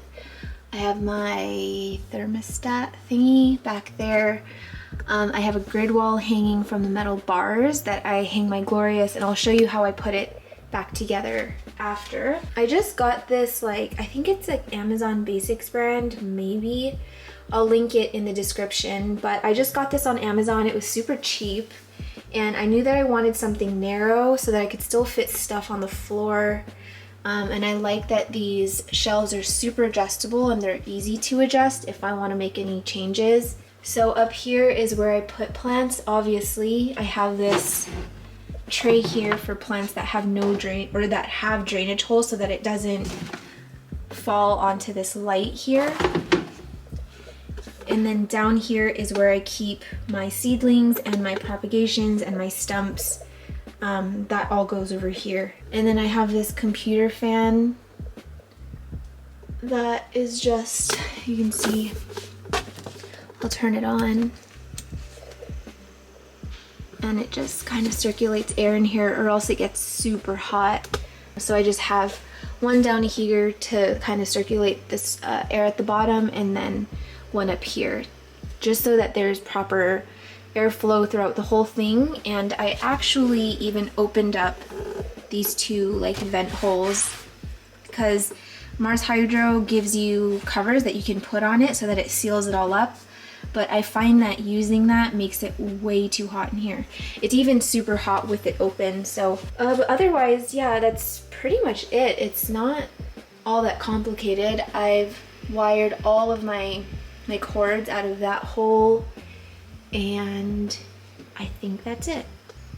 I have my thermostat thingy back there. I have a grid wall hanging from the metal bars that I hang my glorious, and I'll show you how I put it back together after. I just got this, like, I think it's like Amazon Basics brand, maybe. I'll link it in the description, but I just got this on Amazon. It was super cheap, and I knew that I wanted something narrow so that I could still fit stuff on the floor. And I like that these shelves are super adjustable and they're easy to adjust if I want to make any changes. So up here is where I put plants. Obviously, I have this tray here for plants that have no drain, or that have drainage holes, so that it doesn't fall onto this light here. And then down here is where I keep my seedlings and my propagations and my stumps. That all goes over here. And then I have this computer fan that is just, you can see, I'll turn it on, and it just kind of circulates air in here, or else it gets super hot. So I just have one down here to kind of circulate this air at the bottom, and then one up here, just so that there's proper airflow throughout the whole thing. And I actually even opened up these two like vent holes, because Mars Hydro gives you covers that you can put on it so that it seals it all up. But I find that using that makes it way too hot in here. It's even super hot with it open. So, but otherwise, yeah, that's pretty much it. It's not all that complicated. I've wired all of my cords out of that hole, and I think that's it.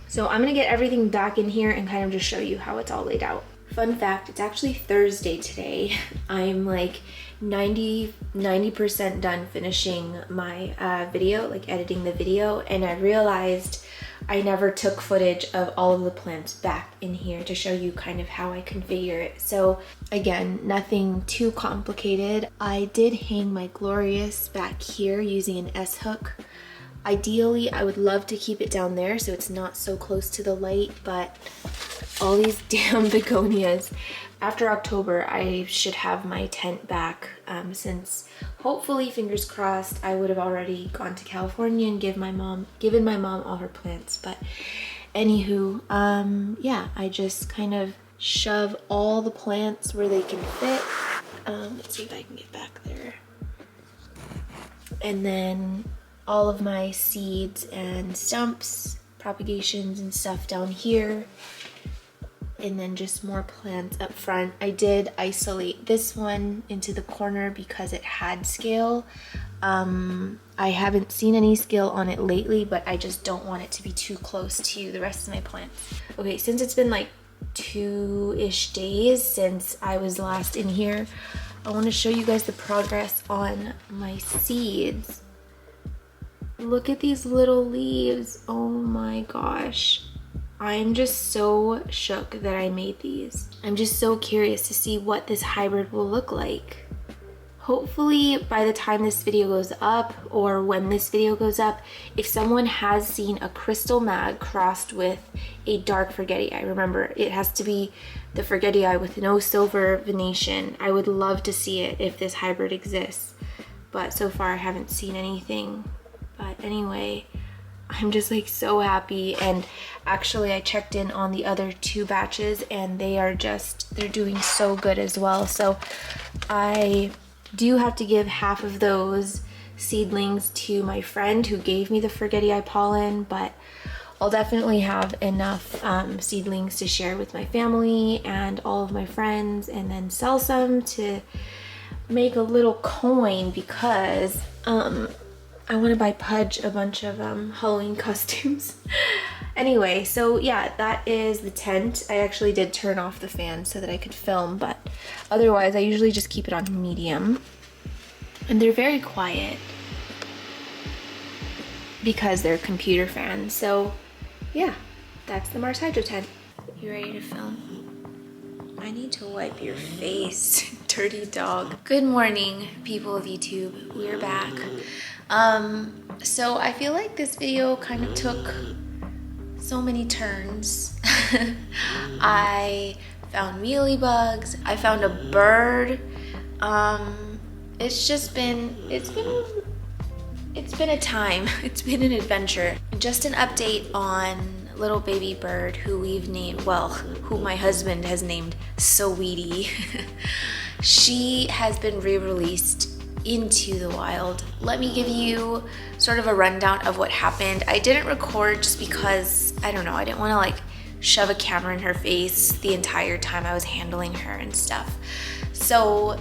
So I'm gonna get everything back in here and kind of just show you how it's all laid out. Fun fact, it's actually Thursday today. I'm like 90% done finishing my video, like editing the video, and I realized I never took footage of all of the plants back in here to show you kind of how I configure it. So again, nothing too complicated. I did hang my glorious back here using an S-hook. Ideally, I would love to keep it down there so it's not so close to the light, but all these damn begonias. After October, I should have my tent back, since hopefully, fingers crossed, I would have already gone to California and given my mom all her plants. But anywho, yeah, I just kind of shove all the plants where they can fit. Let's see if I can get back there. And then all of my seeds and stumps, propagations and stuff down here. And then just more plants up front. I did isolate this one into the corner because it had scale. I haven't seen any scale on it lately, but I just don't want it to be too close to the rest of my plants. Okay, since it's been like 2-ish days since I was last in here, I want to show you guys the progress on my seeds. Look at these little leaves. Oh my gosh. I'm just so shook that I made these. I'm just so curious to see what this hybrid will look like. Hopefully by the time this video goes up, or when this video goes up, if someone has seen a crystal mag crossed with a dark forgetii, remember it has to be the forgetii with no silver venation. I would love to see it if this hybrid exists, but so far I haven't seen anything. But anyway, I'm just like so happy. And actually I checked in on the other 2 batches and they're doing so good as well. So I do have to give half of those seedlings to my friend who gave me the forgetii pollen, but I'll definitely have enough seedlings to share with my family and all of my friends, and then sell some to make a little coin, because I want to buy Pudge a bunch of Halloween costumes. Anyway, so yeah, that is the tent. I actually did turn off the fan so that I could film, but otherwise I usually just keep it on medium. And they're very quiet because they're computer fans. So yeah, that's the Mars Hydro tent. You ready to film? I need to wipe your face, dirty dog. Good morning, people of YouTube. We're back. So I feel like this video kind of took so many turns. I found mealybugs, I found a bird. It's It's been a time. It's been an adventure. Just an update on little baby bird who we've named, well, who my husband has named Sweetie. She has been re-released into the wild. Let me give you sort of a rundown of what happened. I didn't record just because, I don't know, I didn't want to like shove a camera in her face the entire time I was handling her and stuff. So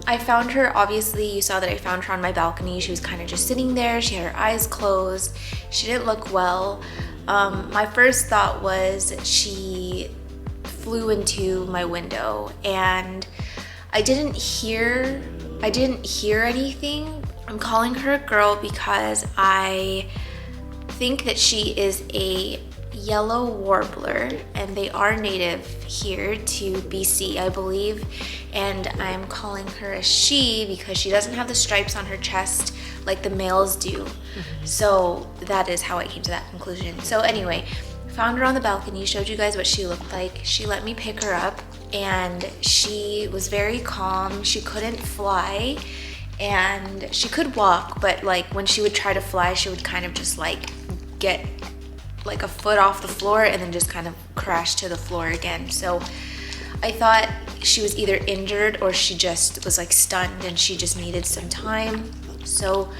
I found her, obviously you saw that I found her on my balcony. She was kind of just sitting there. She had her eyes closed. She didn't look well. My first thought was she flew into my window, and I didn't hear anything. I'm calling her a girl because I think that she is a yellow warbler, and they are native here to BC, I believe, and I'm calling her a she because she doesn't have the stripes on her chest like the males do. So that is how I came to that conclusion. So anyway, found her on the balcony, showed you guys what she looked like. She let me pick her up, and she was very calm. She couldn't fly, and she could walk, but like when she would try to fly, she would kind of just like get like a foot off the floor and then just kind of crash to the floor again. So I thought she was either injured or she just was like stunned and she just needed some time. So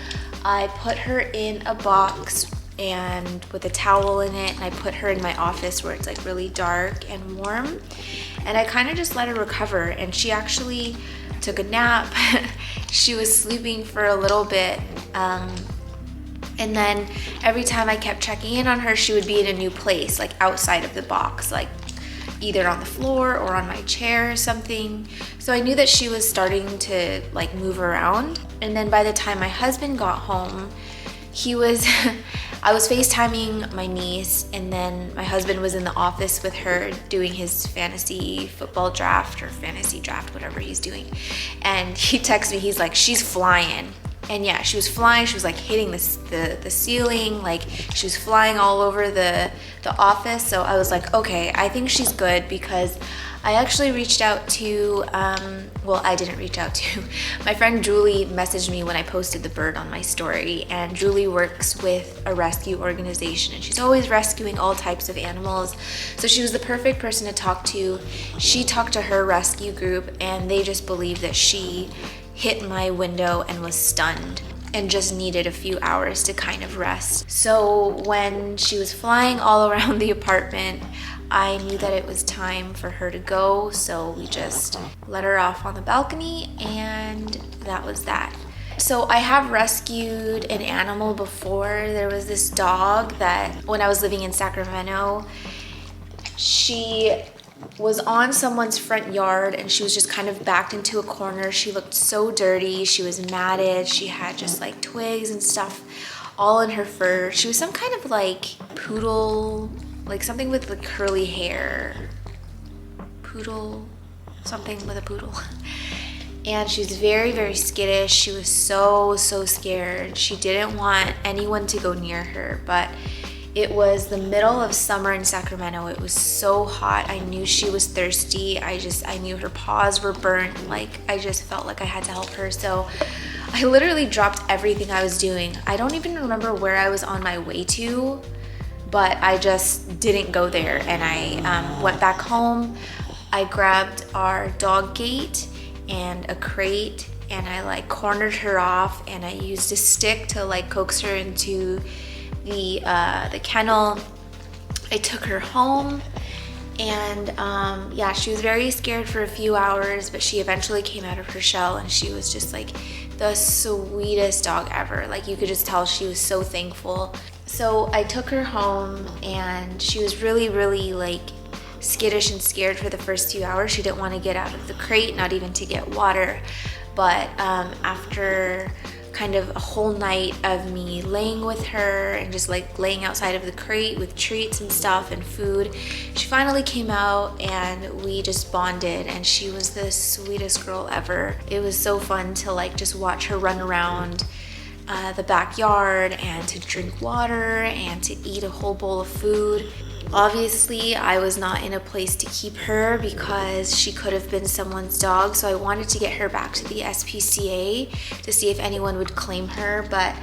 I put her in a box and with a towel in it, and I put her in my office where it's like really dark and warm, and I kind of just let her recover. And she actually took a nap. She was sleeping for a little bit, and then every time I kept checking in on her, she would be in a new place, like outside of the box, like either on the floor or on my chair or something. So I knew that she was starting to like move around. And then by the time my husband got home, I was FaceTiming my niece, and then my husband was in the office with her doing his fantasy football draft or fantasy draft, whatever he's doing. And he texted me, he's like, she's flying. And yeah, she was flying. She was like hitting the ceiling, like she was flying all over the office. So I was like, okay, I think she's good, because I actually reached out to, well, I didn't reach out to, my friend Julie messaged me when I posted the bird on my story, and Julie works with a rescue organization, and she's always rescuing all types of animals. So she was the perfect person to talk to. She talked to her rescue group, and they just believed that she hit my window and was stunned and just needed a few hours to kind of rest. So when she was flying all around the apartment, I knew that it was time for her to go, so we just let her off on the balcony, and that was that. So I have rescued an animal before. There was this dog that when I was living in Sacramento, she was on someone's front yard and she was just kind of backed into a corner. She looked so dirty. She was matted. She had just like twigs and stuff all in her fur. She was some kind of like poodle, like something with like curly hair. Poodle, something with a poodle. And she was very, very skittish. She was so scared. She didn't want anyone to go near her, but it was the middle of summer in Sacramento. It was so hot. I knew she was thirsty. I knew her paws were burnt. Like, I just felt like I had to help her. So I literally dropped everything I was doing. I don't even remember where I was on my way to, but I just didn't go there. And I went back home. I grabbed our dog gate and a crate, and I like cornered her off, and I used a stick to like coax her into the kennel. I took her home, and yeah, she was very scared for a few hours, but she eventually came out of her shell, and she was just like the sweetest dog ever. Like, you could just tell she was so thankful. So I took her home, and she was really like skittish and scared for the first few hours. She didn't want to get out of the crate, not even to get water. But after kind of a whole night of me laying with her and just like laying outside of the crate with treats and stuff and food, she finally came out, and we just bonded, and she was the sweetest girl ever. It was so fun to like just watch her run around the backyard and to drink water and to eat a whole bowl of food. Obviously, I was not in a place to keep her because she could have been someone's dog, so I wanted to get her back to the SPCA to see if anyone would claim her, but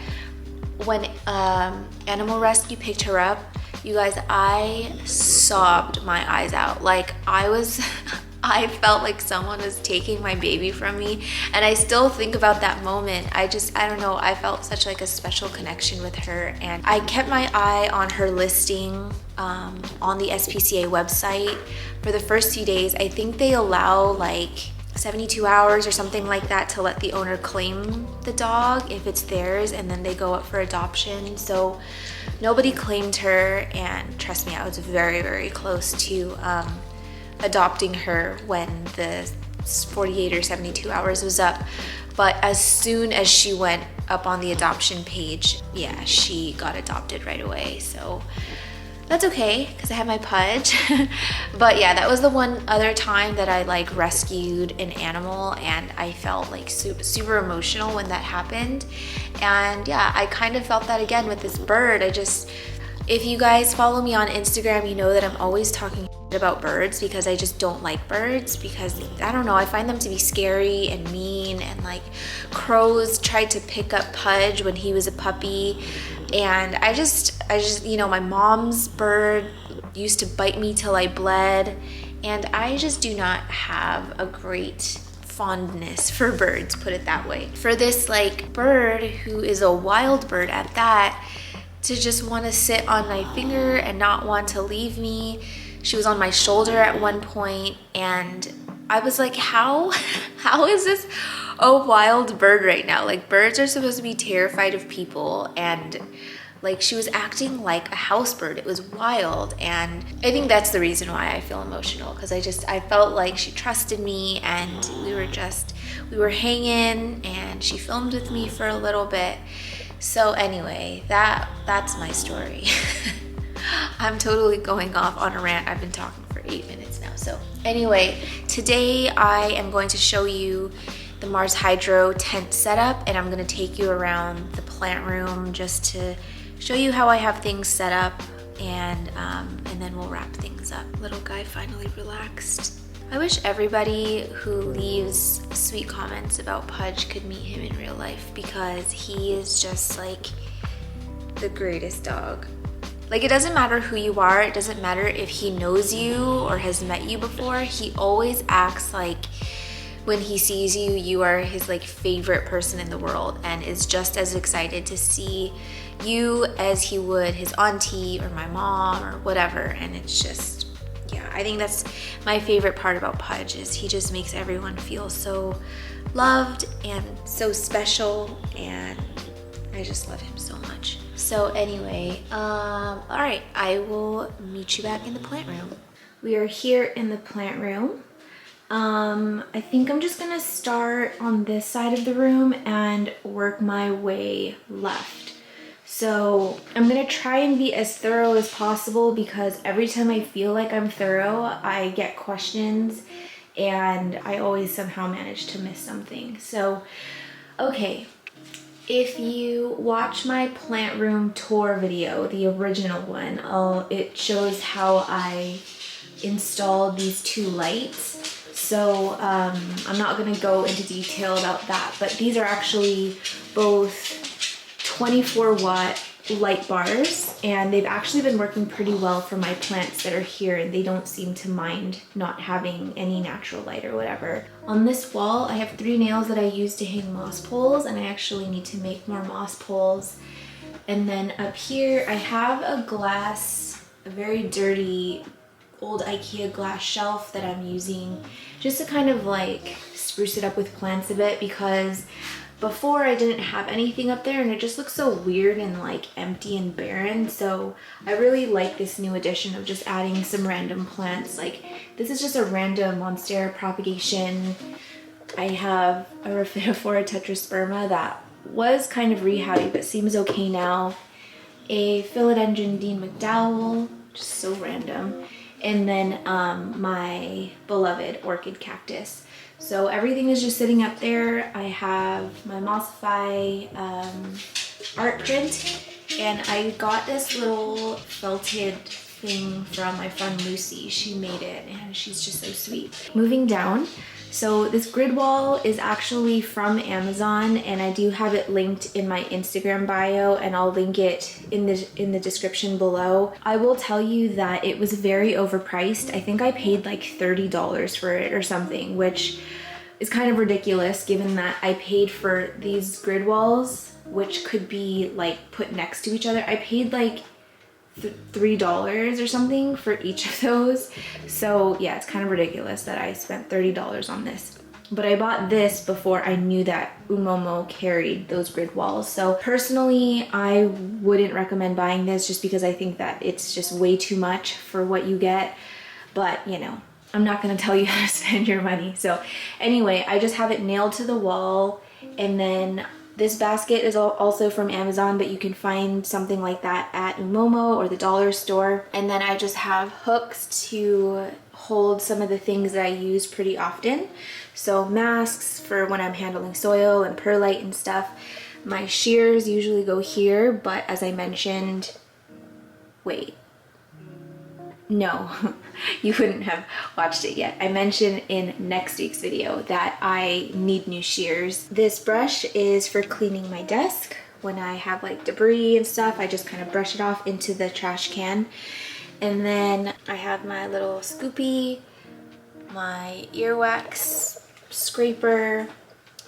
when Animal Rescue picked her up, you guys, I sobbed my eyes out. Like I felt like someone was taking my baby from me, and I still think about that moment. I don't know, I felt such like a special connection with her, and I kept my eye on her listing on the SPCA website for the first few days. I think they allow like 72 hours or something like that to let the owner claim the dog if it's theirs, and then they go up for adoption. So nobody claimed her, and trust me, I was very, very close to adopting her when the 48 or 72 hours was up. But as soon as she went up on the adoption page, yeah, she got adopted right away. So that's okay, because I have my Pudge. But yeah, that was the one other time that I like rescued an animal, and I felt like super emotional when that happened. And yeah, I kind of felt that again with this bird. If you guys follow me on Instagram, you know that I'm always talking about birds, because I just don't like birds, because I don't know, I find them to be scary and mean, and like crows tried to pick up Pudge when he was a puppy. And I just, you know, my mom's bird used to bite me till I bled, and I just do not have a great fondness for birds, put it that way. For this like bird, who is a wild bird at that, to just want to sit on my finger and not want to leave me. She was on my shoulder at one point, and I was like, how is this a wild bird right now? Like, birds are supposed to be terrified of people, and like she was acting like a house bird. It was wild, and I think that's the reason why I feel emotional, because I felt like she trusted me, and we were hanging, and she filmed with me for a little bit. So anyway, that's my story. I'm totally going off on a rant. I've been talking for 8 minutes now. So anyway, today I am going to show you the Mars Hydro tent setup, and I'm going to take you around the plant room just to show you how I have things set up, and then we'll wrap things up. Little guy finally relaxed. I wish everybody who leaves sweet comments about Pudge could meet him in real life, because he is just like the greatest dog. Like, it doesn't matter who you are, it doesn't matter if he knows you or has met you before, he always acts like when he sees you, you are his like favorite person in the world, and is just as excited to see you as he would his auntie or my mom or whatever. And it's just, yeah, I think that's my favorite part about Pudge, is he just makes everyone feel so loved and so special, and I just love him so much. So anyway, all right, I will meet you back in the plant room. We are here in the plant room. I think I'm just gonna start on this side of the room and work my way left. So I'm gonna try and be as thorough as possible, because every time I feel like I'm thorough, I get questions, and I always somehow manage to miss something. So, okay. If you watch my plant room tour video, the original one, it shows how I installed these 2 lights. So I'm not going to go into detail about that, but these are actually both 24-watt light bars, and they've actually been working pretty well for my plants that are here, and they don't seem to mind not having any natural light or whatever. On this wall, I have 3 nails that I use to hang moss poles, and I actually need to make more moss poles. And then up here, I have a very dirty old IKEA glass shelf that I'm using just to kind of like spruce it up with plants a bit, because before I didn't have anything up there and it just looks so weird and like empty and barren. So I really like this new addition of just adding some random plants. Like, this is just a random Monstera propagation. I have a Rhaphidophora tetrasperma that was kind of rehabby but seems okay now. A Philodendron Dean McDowell, just so random. And then my beloved orchid cactus. So everything is just sitting up there. I have my Mossify art print, and I got this little felted thing from my friend Lucy. She made it, and she's just so sweet. Moving down, So this grid wall is actually from Amazon, and I do have it linked in my Instagram bio, and I'll link it in the description below. I will tell you that it was very overpriced. I think I paid like $30 for it or something, which is kind of ridiculous given that I paid for these grid walls, which could be like put next to each other. I paid like $3 or something for each of those. So yeah, it's kind of ridiculous that I spent $30 on this. But I bought this before I knew that Umomo carried those grid walls. So personally, I wouldn't recommend buying this just because I think that it's just way too much for what you get. But you know, I'm not gonna tell you how to spend your money. So anyway, I just have it nailed to the wall, and then this basket is also from Amazon, but you can find something like that at Umomo or the dollar store. And then I just have hooks to hold some of the things that I use pretty often. So masks for when I'm handling soil and perlite and stuff. My shears usually go here, but as I mentioned, wait. No, you wouldn't have watched it yet. I mentioned in next week's video that I need new shears. This brush is for cleaning my desk. When I have like debris and stuff, I just kind of brush it off into the trash can. And then I have my little scoopy, my earwax scraper,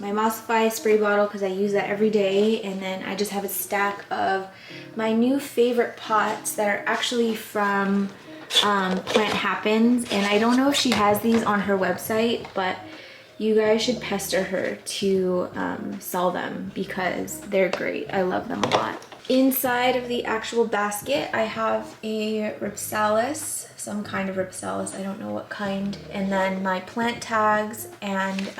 my Mossify spray bottle because I use that every day, and then I just have a stack of my new favorite pots that are actually from Plant Happens, and I don't know if she has these on her website, but you guys should pester her to sell them because they're great. I love them a lot. Inside of the actual basket, I have a Ripsalis, some kind of Ripsalis, I don't know what kind, and then my plant tags and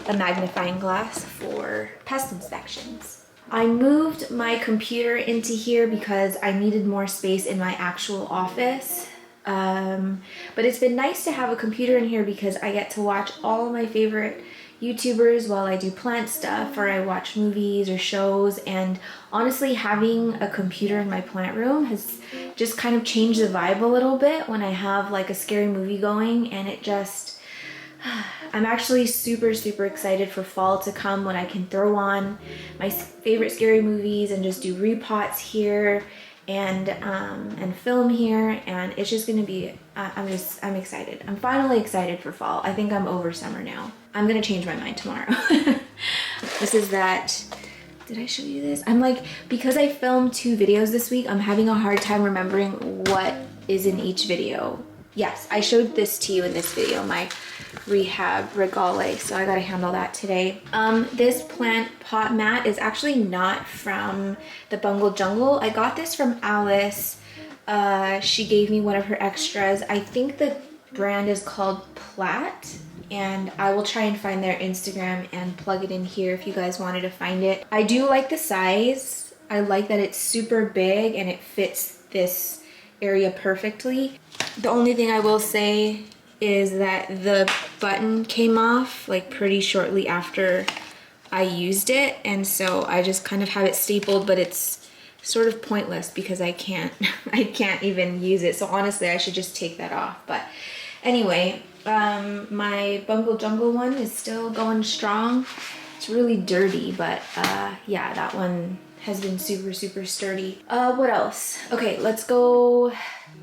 a magnifying glass for pest inspections. I moved my computer into here because I needed more space in my actual office. But it's been nice to have a computer in here because I get to watch all of my favorite YouTubers while I do plant stuff, or I watch movies or shows. And honestly, having a computer in my plant room has just kind of changed the vibe a little bit when I have like a scary movie going, and it just, I'm actually super excited for fall to come when I can throw on my favorite scary movies and just do repots here and film here, and it's just gonna be, I'm excited. I'm finally excited for fall. I think I'm over summer now. I'm gonna change my mind tomorrow. This is that, did I show you this? I'm like, because I filmed 2 videos this week, I'm having a hard time remembering what is in each video. Yes, I showed this to you in this video, my rehab regale, so I gotta handle that today. This plant pot mat is actually not from the Bungle Jungle. I got this from Alice. She gave me one of her extras. I think the brand is called Plat, and I will try and find their Instagram and plug it in here if you guys wanted to find it. I do like the size. I like that it's super big and it fits this area perfectly. The only thing I will say is that the button came off like pretty shortly after I used it, and so I just kind of have it stapled, but it's sort of pointless because I can't even use it. So honestly, I should just take that off. But anyway, my Bungle Jungle one is still going strong. It's really dirty, but yeah, that one has been super sturdy. What else? Okay, let's go.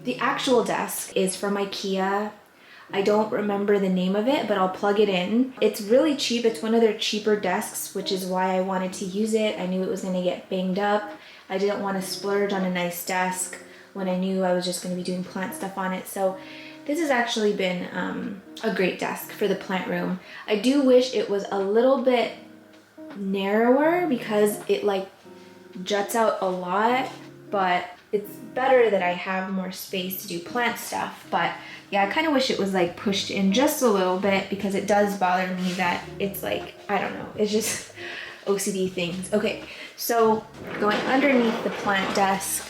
The actual desk is from IKEA. I don't remember the name of it, but I'll plug it in. It's really cheap. It's one of their cheaper desks, which is why I wanted to use it. I knew it was gonna get banged up. I didn't want to splurge on a nice desk when I knew I was just gonna be doing plant stuff on it. So this has actually been a great desk for the plant room. I do wish it was a little bit narrower because it like juts out a lot, but it's better that I have more space to do plant stuff. But yeah, I kind of wish it was like pushed in just a little bit because it does bother me that it's like, I don't know, it's just OCD things. Okay, so going underneath the plant desk,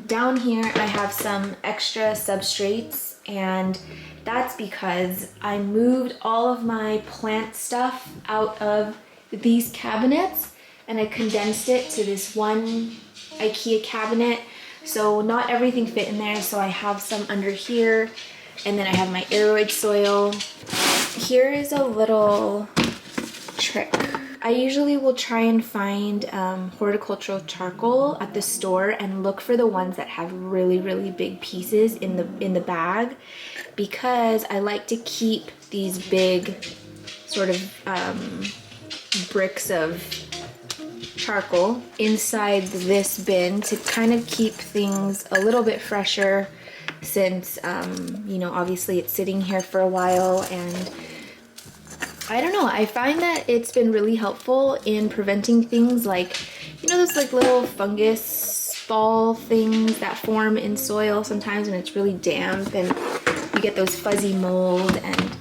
down here I have some extra substrates, and that's because I moved all of my plant stuff out of these cabinets and I condensed it to this one IKEA cabinet. So not everything fit in there, so I have some under here, and then I have my aeroid soil, Here is a little trick. I usually will try and find horticultural charcoal at the store and look for the ones that have really big pieces in the bag, because I like to keep these big sort of bricks of charcoal inside this bin to kind of keep things a little bit fresher, since you know, obviously it's sitting here for a while. And I don't know, I find that it's been really helpful in preventing things like, you know, those like little fungus ball things that form in soil sometimes when it's really damp and you get those fuzzy mold. And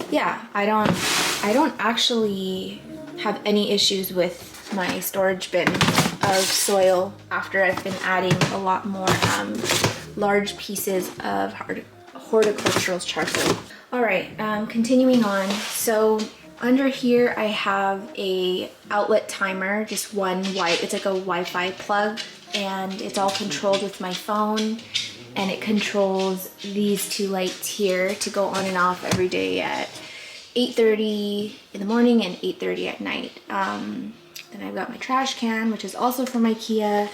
yeah, I don't actually have any issues with my storage bin of soil after I've been adding a lot more large pieces of horticultural charcoal. All right, continuing on. So under here I have a outlet timer, just one white, it's like a Wi-Fi plug, and it's all controlled with my phone, and it controls these two lights here to go on and off every day at 8:30 in the morning and 8:30 at night. Then I've got my trash can, which is also from IKEA.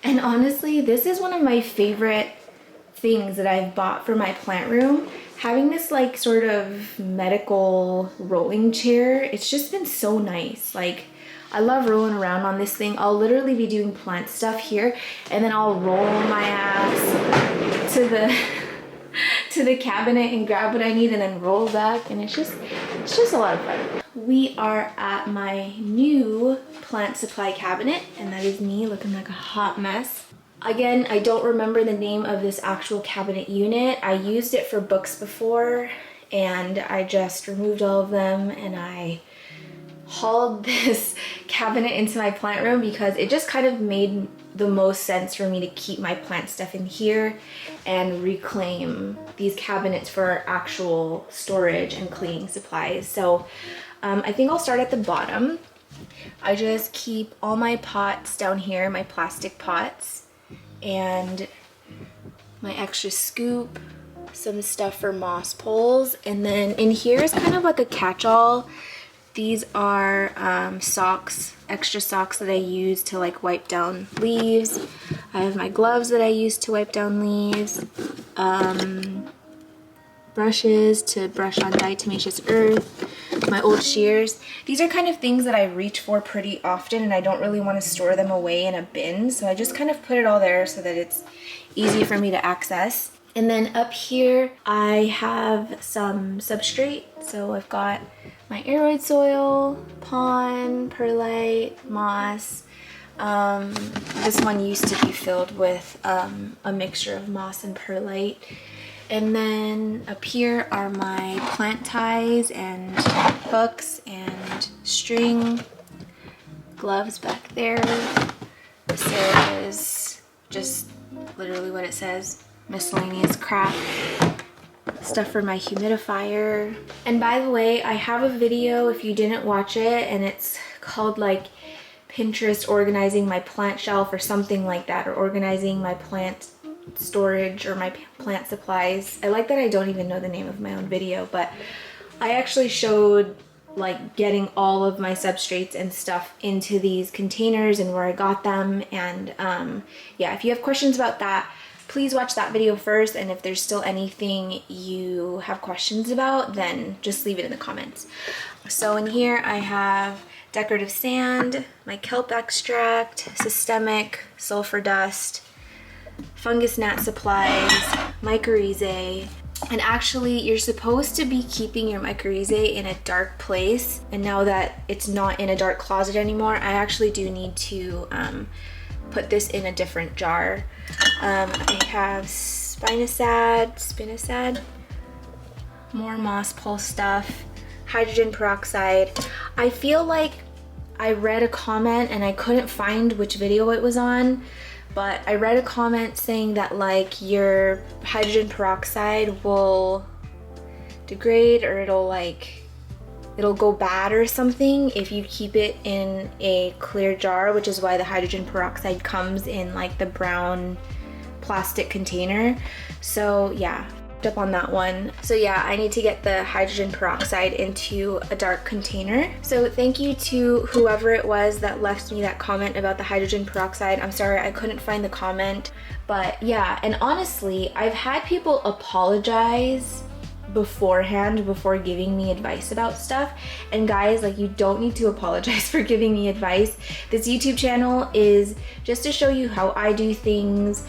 And honestly, this is one of my favorite things that I've bought for my plant room. Having this like sort of medical rolling chair, it's just been so nice. Like, I love rolling around on this thing. I'll literally be doing plant stuff here, and then I'll roll my ass to the cabinet and grab what I need and then roll back, and it's just a lot of fun. We are at my new plant supply cabinet, and that is me looking like a hot mess. Again, I don't remember the name of this actual cabinet unit. I used it for books before, and I just removed all of them, and I hauled this cabinet into my plant room because it just kind of made the most sense for me to keep my plant stuff in here and reclaim these cabinets for actual storage and cleaning supplies. So I think I'll start at the bottom. I just keep all my pots down here, my plastic pots, and my extra scoop, some stuff for moss poles, and then in here is kind of like a catch-all. These are socks, extra socks that I use to like wipe down leaves. I have my gloves that I use to wipe down leaves, brushes to brush on diatomaceous earth, my old shears. These are kind of things that I reach for pretty often, and I don't really want to store them away in a bin, so I just kind of put it all there so that it's easy for me to access. And then up here I have some substrate, so I've got my aeroid soil, pon, perlite, moss. This one used to be filled with a mixture of moss and perlite. And then up here are my plant ties and hooks and string, gloves back there. This is just literally what it says, miscellaneous crap. Stuff for my humidifier. And by the way, I have a video if you didn't watch it, and it's called like Pinterest organizing my plant shelf or something like that, or organizing my plant storage or my plant supplies. I like that I don't even know the name of my own video, but I actually showed like getting all of my substrates and stuff into these containers and where I got them. And yeah, if you have questions about that, please watch that video first, and if there's still anything you have questions about, then just leave it in the comments. So in here I have decorative sand, my kelp extract, systemic, sulfur dust, fungus gnat supplies, mycorrhizae. And actually you're supposed to be keeping your mycorrhizae in a dark place, and now that it's not in a dark closet anymore, I actually do need to put this in a different jar. I have spinosad, more moss pole stuff, hydrogen peroxide. I feel like I read a comment and I couldn't find which video it was on, but I read a comment saying that like your hydrogen peroxide will degrade, or it'll go bad or something if you keep it in a clear jar, which is why the hydrogen peroxide comes in like the brown plastic container. So yeah, fucked up on that one. So yeah, I need to get the hydrogen peroxide into a dark container. So thank you to whoever it was that left me that comment about the hydrogen peroxide. I'm sorry I couldn't find the comment, but yeah. And honestly, I've had people apologize beforehand before giving me advice about stuff, and guys, like, you don't need to apologize for giving me advice. This YouTube channel is just to show you how I do things,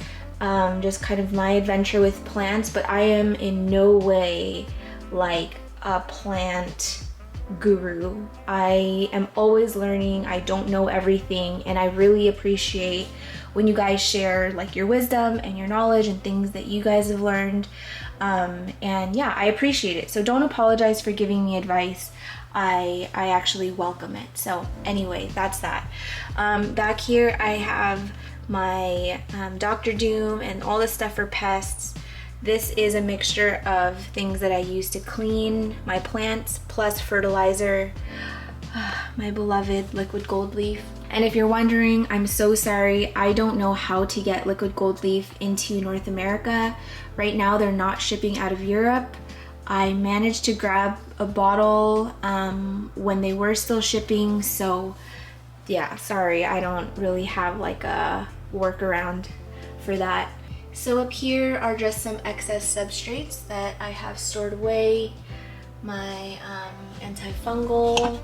just kind of my adventure with plants, but I am in no way like a plant guru. I am always learning. I don't know everything, and I really appreciate when you guys share like your wisdom and your knowledge and things that you guys have learned. And yeah, I appreciate it. So don't apologize for giving me advice. I actually welcome it. So anyway, that's that. Back here I have my Dr. Doom and all the stuff for pests. This is a mixture of things that I use to clean my plants plus fertilizer. My beloved liquid gold leaf. And if you're wondering, I'm so sorry, I don't know how to get liquid gold leaf into North America. Right now they're not shipping out of Europe. I managed to grab a bottle when they were still shipping, so yeah, sorry, I don't really have like a workaround for that. So up here are just some excess substrates that I have stored away. My antifungal.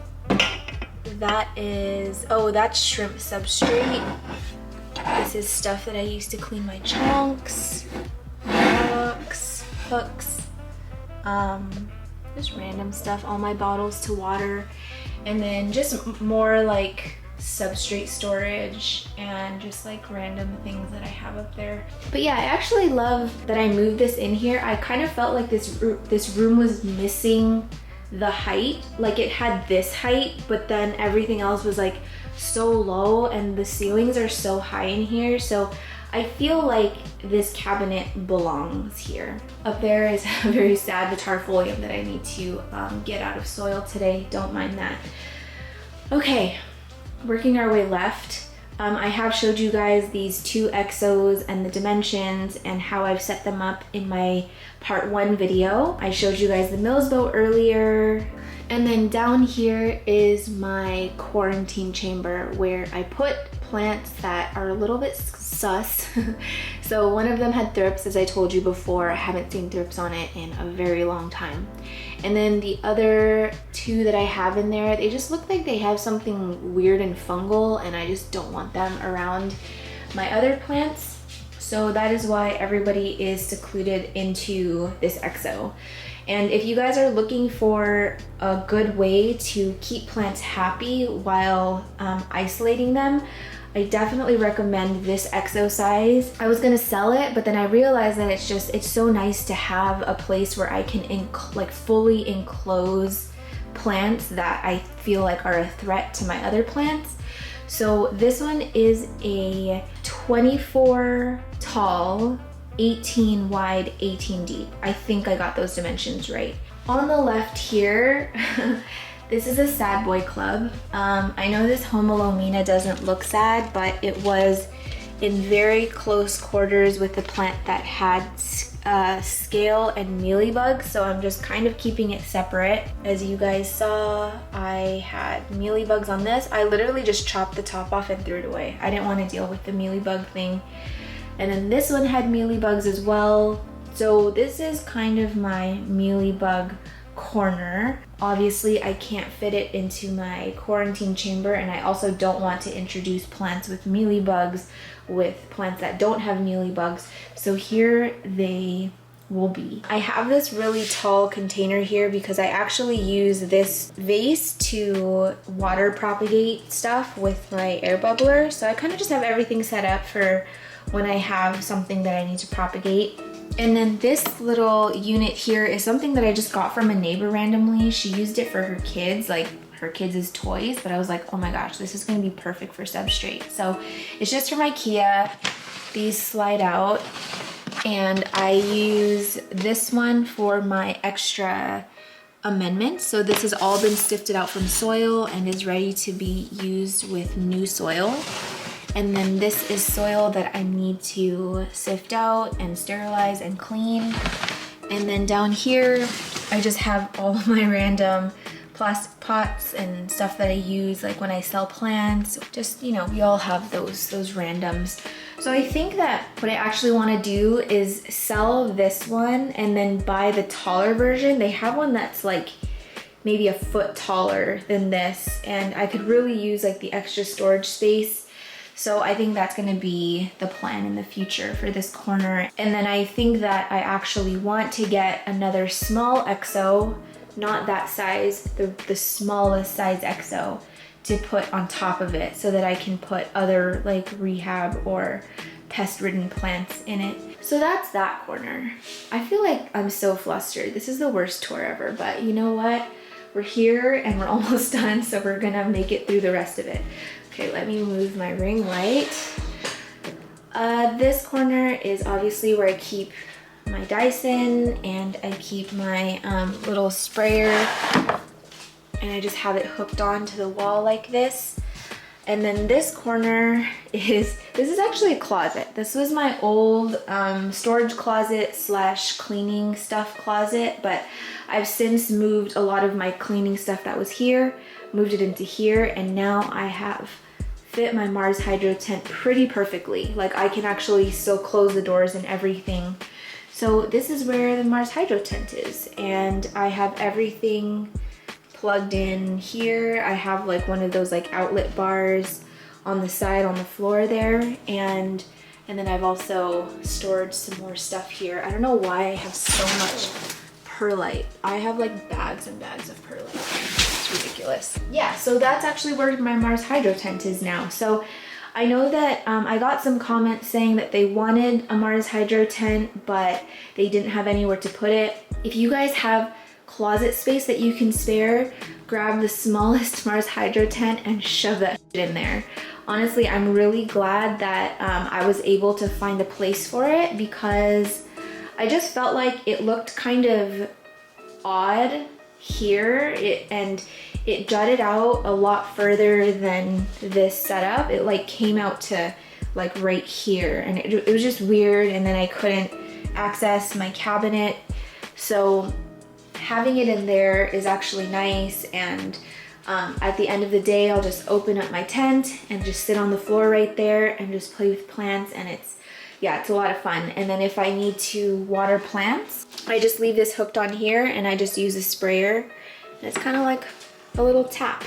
That is, oh, that's shrimp substrate. This is stuff that I use to clean my chunks, rocks, hooks, just random stuff, all my bottles to water, and then just more like substrate storage and just like random things that I have up there. But yeah, I actually love that I moved this in here. I kind of felt like this room was missing the height. Like it had this height, but then everything else was like so low, and the ceilings are so high in here. So I feel like this cabinet belongs here. Up there is very sad, the tarfolium that I need to get out of soil today. Don't mind that. Okay, working our way left. I have showed you guys these two exos and the dimensions and how I've set them up in my part 1 video. I showed you guys the Mills boat earlier. And then down here is my quarantine chamber where I put plants that are a little bit sus. So one of them had thrips, as I told you before. I haven't seen thrips on it in a very long time. And then the other two that I have in there, they just look like they have something weird and fungal, and I just don't want them around my other plants. So that is why everybody is secluded into this exo. And if you guys are looking for a good way to keep plants happy while isolating them, I definitely recommend this exo size. I was gonna sell it, but then I realized that it's so nice to have a place where I can fully enclose plants that I feel like are a threat to my other plants. So this one is a 24 tall, 18 wide, 18 deep. I think I got those dimensions right. On the left here, this is a sad boy club. I know this Homalomina doesn't look sad, but it was in very close quarters with the plant that had scale and mealybugs, so I'm just kind of keeping it separate. As you guys saw, I had mealybugs on this. I literally just chopped the top off and threw it away. I didn't want to deal with the mealybug thing. And then this one had mealybugs as well. So this is kind of my mealybug corner. Obviously I can't fit it into my quarantine chamber, and I also don't want to introduce plants with mealybugs with plants that don't have mealybugs. So here they will be. I have this really tall container here because I actually use this vase to water propagate stuff with my air bubbler. So I kind of just have everything set up for when I have something that I need to propagate. And then this little unit here is something that I just got from a neighbor randomly. She used it for her kids, like her kids' toys, but I was like, oh my gosh, this is gonna be perfect for substrate. So it's just from IKEA. These slide out, and I use this one for my extra amendments. So this has all been sifted out from soil and is ready to be used with new soil. And then this is soil that I need to sift out and sterilize and clean. And then down here, I just have all of my random plastic pots and stuff that I use like when I sell plants. Just, you know, we all have those randoms. So I think that what I actually want to do is sell this one and then buy the taller version. They have one that's like maybe a foot taller than this, and I could really use like the extra storage space. So I think that's gonna be the plan in the future for this corner. And then I think that I actually want to get another small EXO, not that size, the smallest size EXO, to put on top of it so that I can put other like rehab or pest-ridden plants in it. So that's that corner. I feel like I'm so flustered. This is the worst tour ever, but you know what? We're here and we're almost done, so we're gonna make it through the rest of it. Okay, let me move my ring light. This corner is obviously where I keep my Dyson and I keep my little sprayer, and I just have it hooked onto the wall like this. And then this corner is actually a closet. This was my old storage closet slash cleaning stuff closet, but I've since moved a lot of my cleaning stuff that was here, moved it into here, and now I have fit my Mars Hydro tent pretty perfectly. Like I can actually still close the doors and everything. So this is where the Mars Hydro tent is, and I have everything plugged in here. I have like one of those like outlet bars on the side on the floor there, and then I've also stored some more stuff here. I don't know why I have so much perlite. I have like bags and bags of perlite. It's ridiculous. Yeah, so that's actually where my Mars Hydro tent is now. So I know that I got some comments saying that they wanted a Mars Hydro tent, but they didn't have anywhere to put it. If you guys have closet space that you can spare, grab the smallest Mars Hydro tent and shove that shit in there. Honestly, I'm really glad that I was able to find a place for it, because I just felt like it looked kind of odd here, and it jutted out a lot further than this setup. It like came out to like right here, and it was just weird, and then I couldn't access my cabinet. So having it in there is actually nice, and at the end of the day, I'll just open up my tent and just sit on the floor right there and just play with plants, and it's a lot of fun. And then if I need to water plants, I just leave this hooked on here and I just use a sprayer, and it's kind of like a little tap.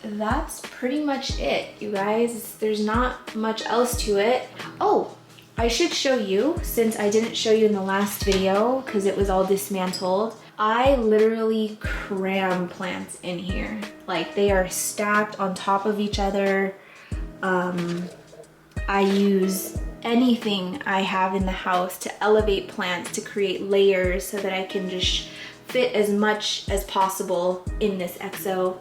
That's pretty much it, you guys. There's not much else to it. Oh, I should show you, since I didn't show you in the last video because it was all dismantled. I literally cram plants in here. Like, they are stacked on top of each other. I use anything I have in the house to elevate plants, to create layers so that I can just fit as much as possible in this EXO.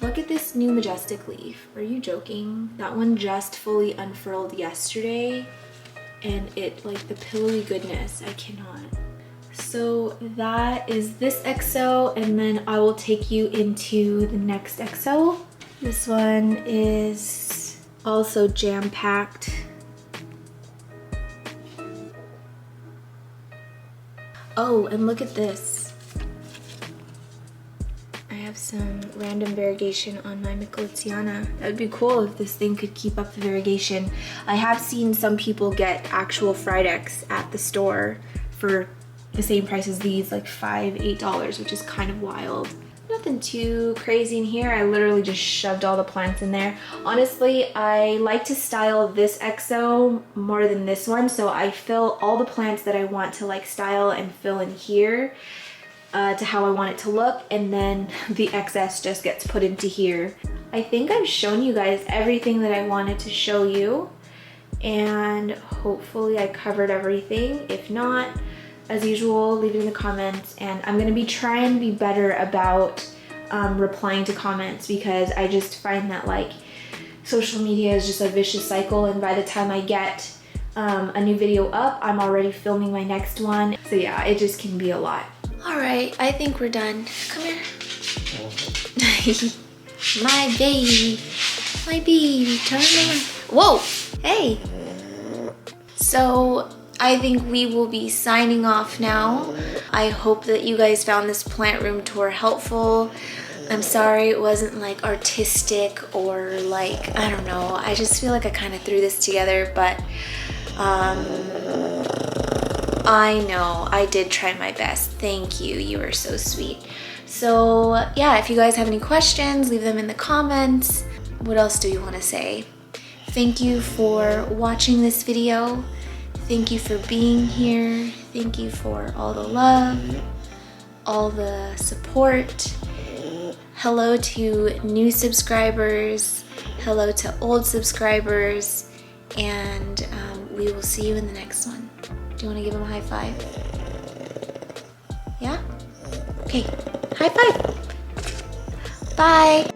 Look at this new majestic leaf. Are you joking? That one just fully unfurled yesterday, and it, like, the pillowy goodness, I cannot. So that is this EXO, and then I will take you into the next EXO. This one is also jam-packed. Oh, and look at this. I have some random variegation on my Michelitiana. That would be cool if this thing could keep up the variegation. I have seen some people get actual Fridex at the store for the same price as these, like $5, $8, which is kind of wild. Nothing too crazy in here. I literally just shoved all the plants in there. Honestly, I like to style this EXO more than this one, so I fill all the plants that I want to like style and fill in here to how I want it to look, and then the excess just gets put into here. I think I've shown you guys everything that I wanted to show you, and hopefully I covered everything. If not, as usual, leave it in the comments, and I'm gonna be trying to be better about replying to comments, because I just find that like social media is just a vicious cycle, and by the time I get a new video up, I'm already filming my next one. So yeah, it just can be a lot. All right, I think we're done. Come here. My baby, turn around. Whoa, hey. So I think we will be signing off now. I hope that you guys found this plant room tour helpful. I'm sorry it wasn't like artistic or like, I don't know. I just feel like I kind of threw this together, but I know I did try my best. Thank you. You were so sweet. So yeah, if you guys have any questions, leave them in the comments. What else do you want to say? Thank you for watching this video. Thank you for being here. Thank you for all the love, all the support. Hello to new subscribers. Hello to old subscribers. And we will see you in the next one. Do you want to give them a high five? Yeah? Okay, high five. Bye.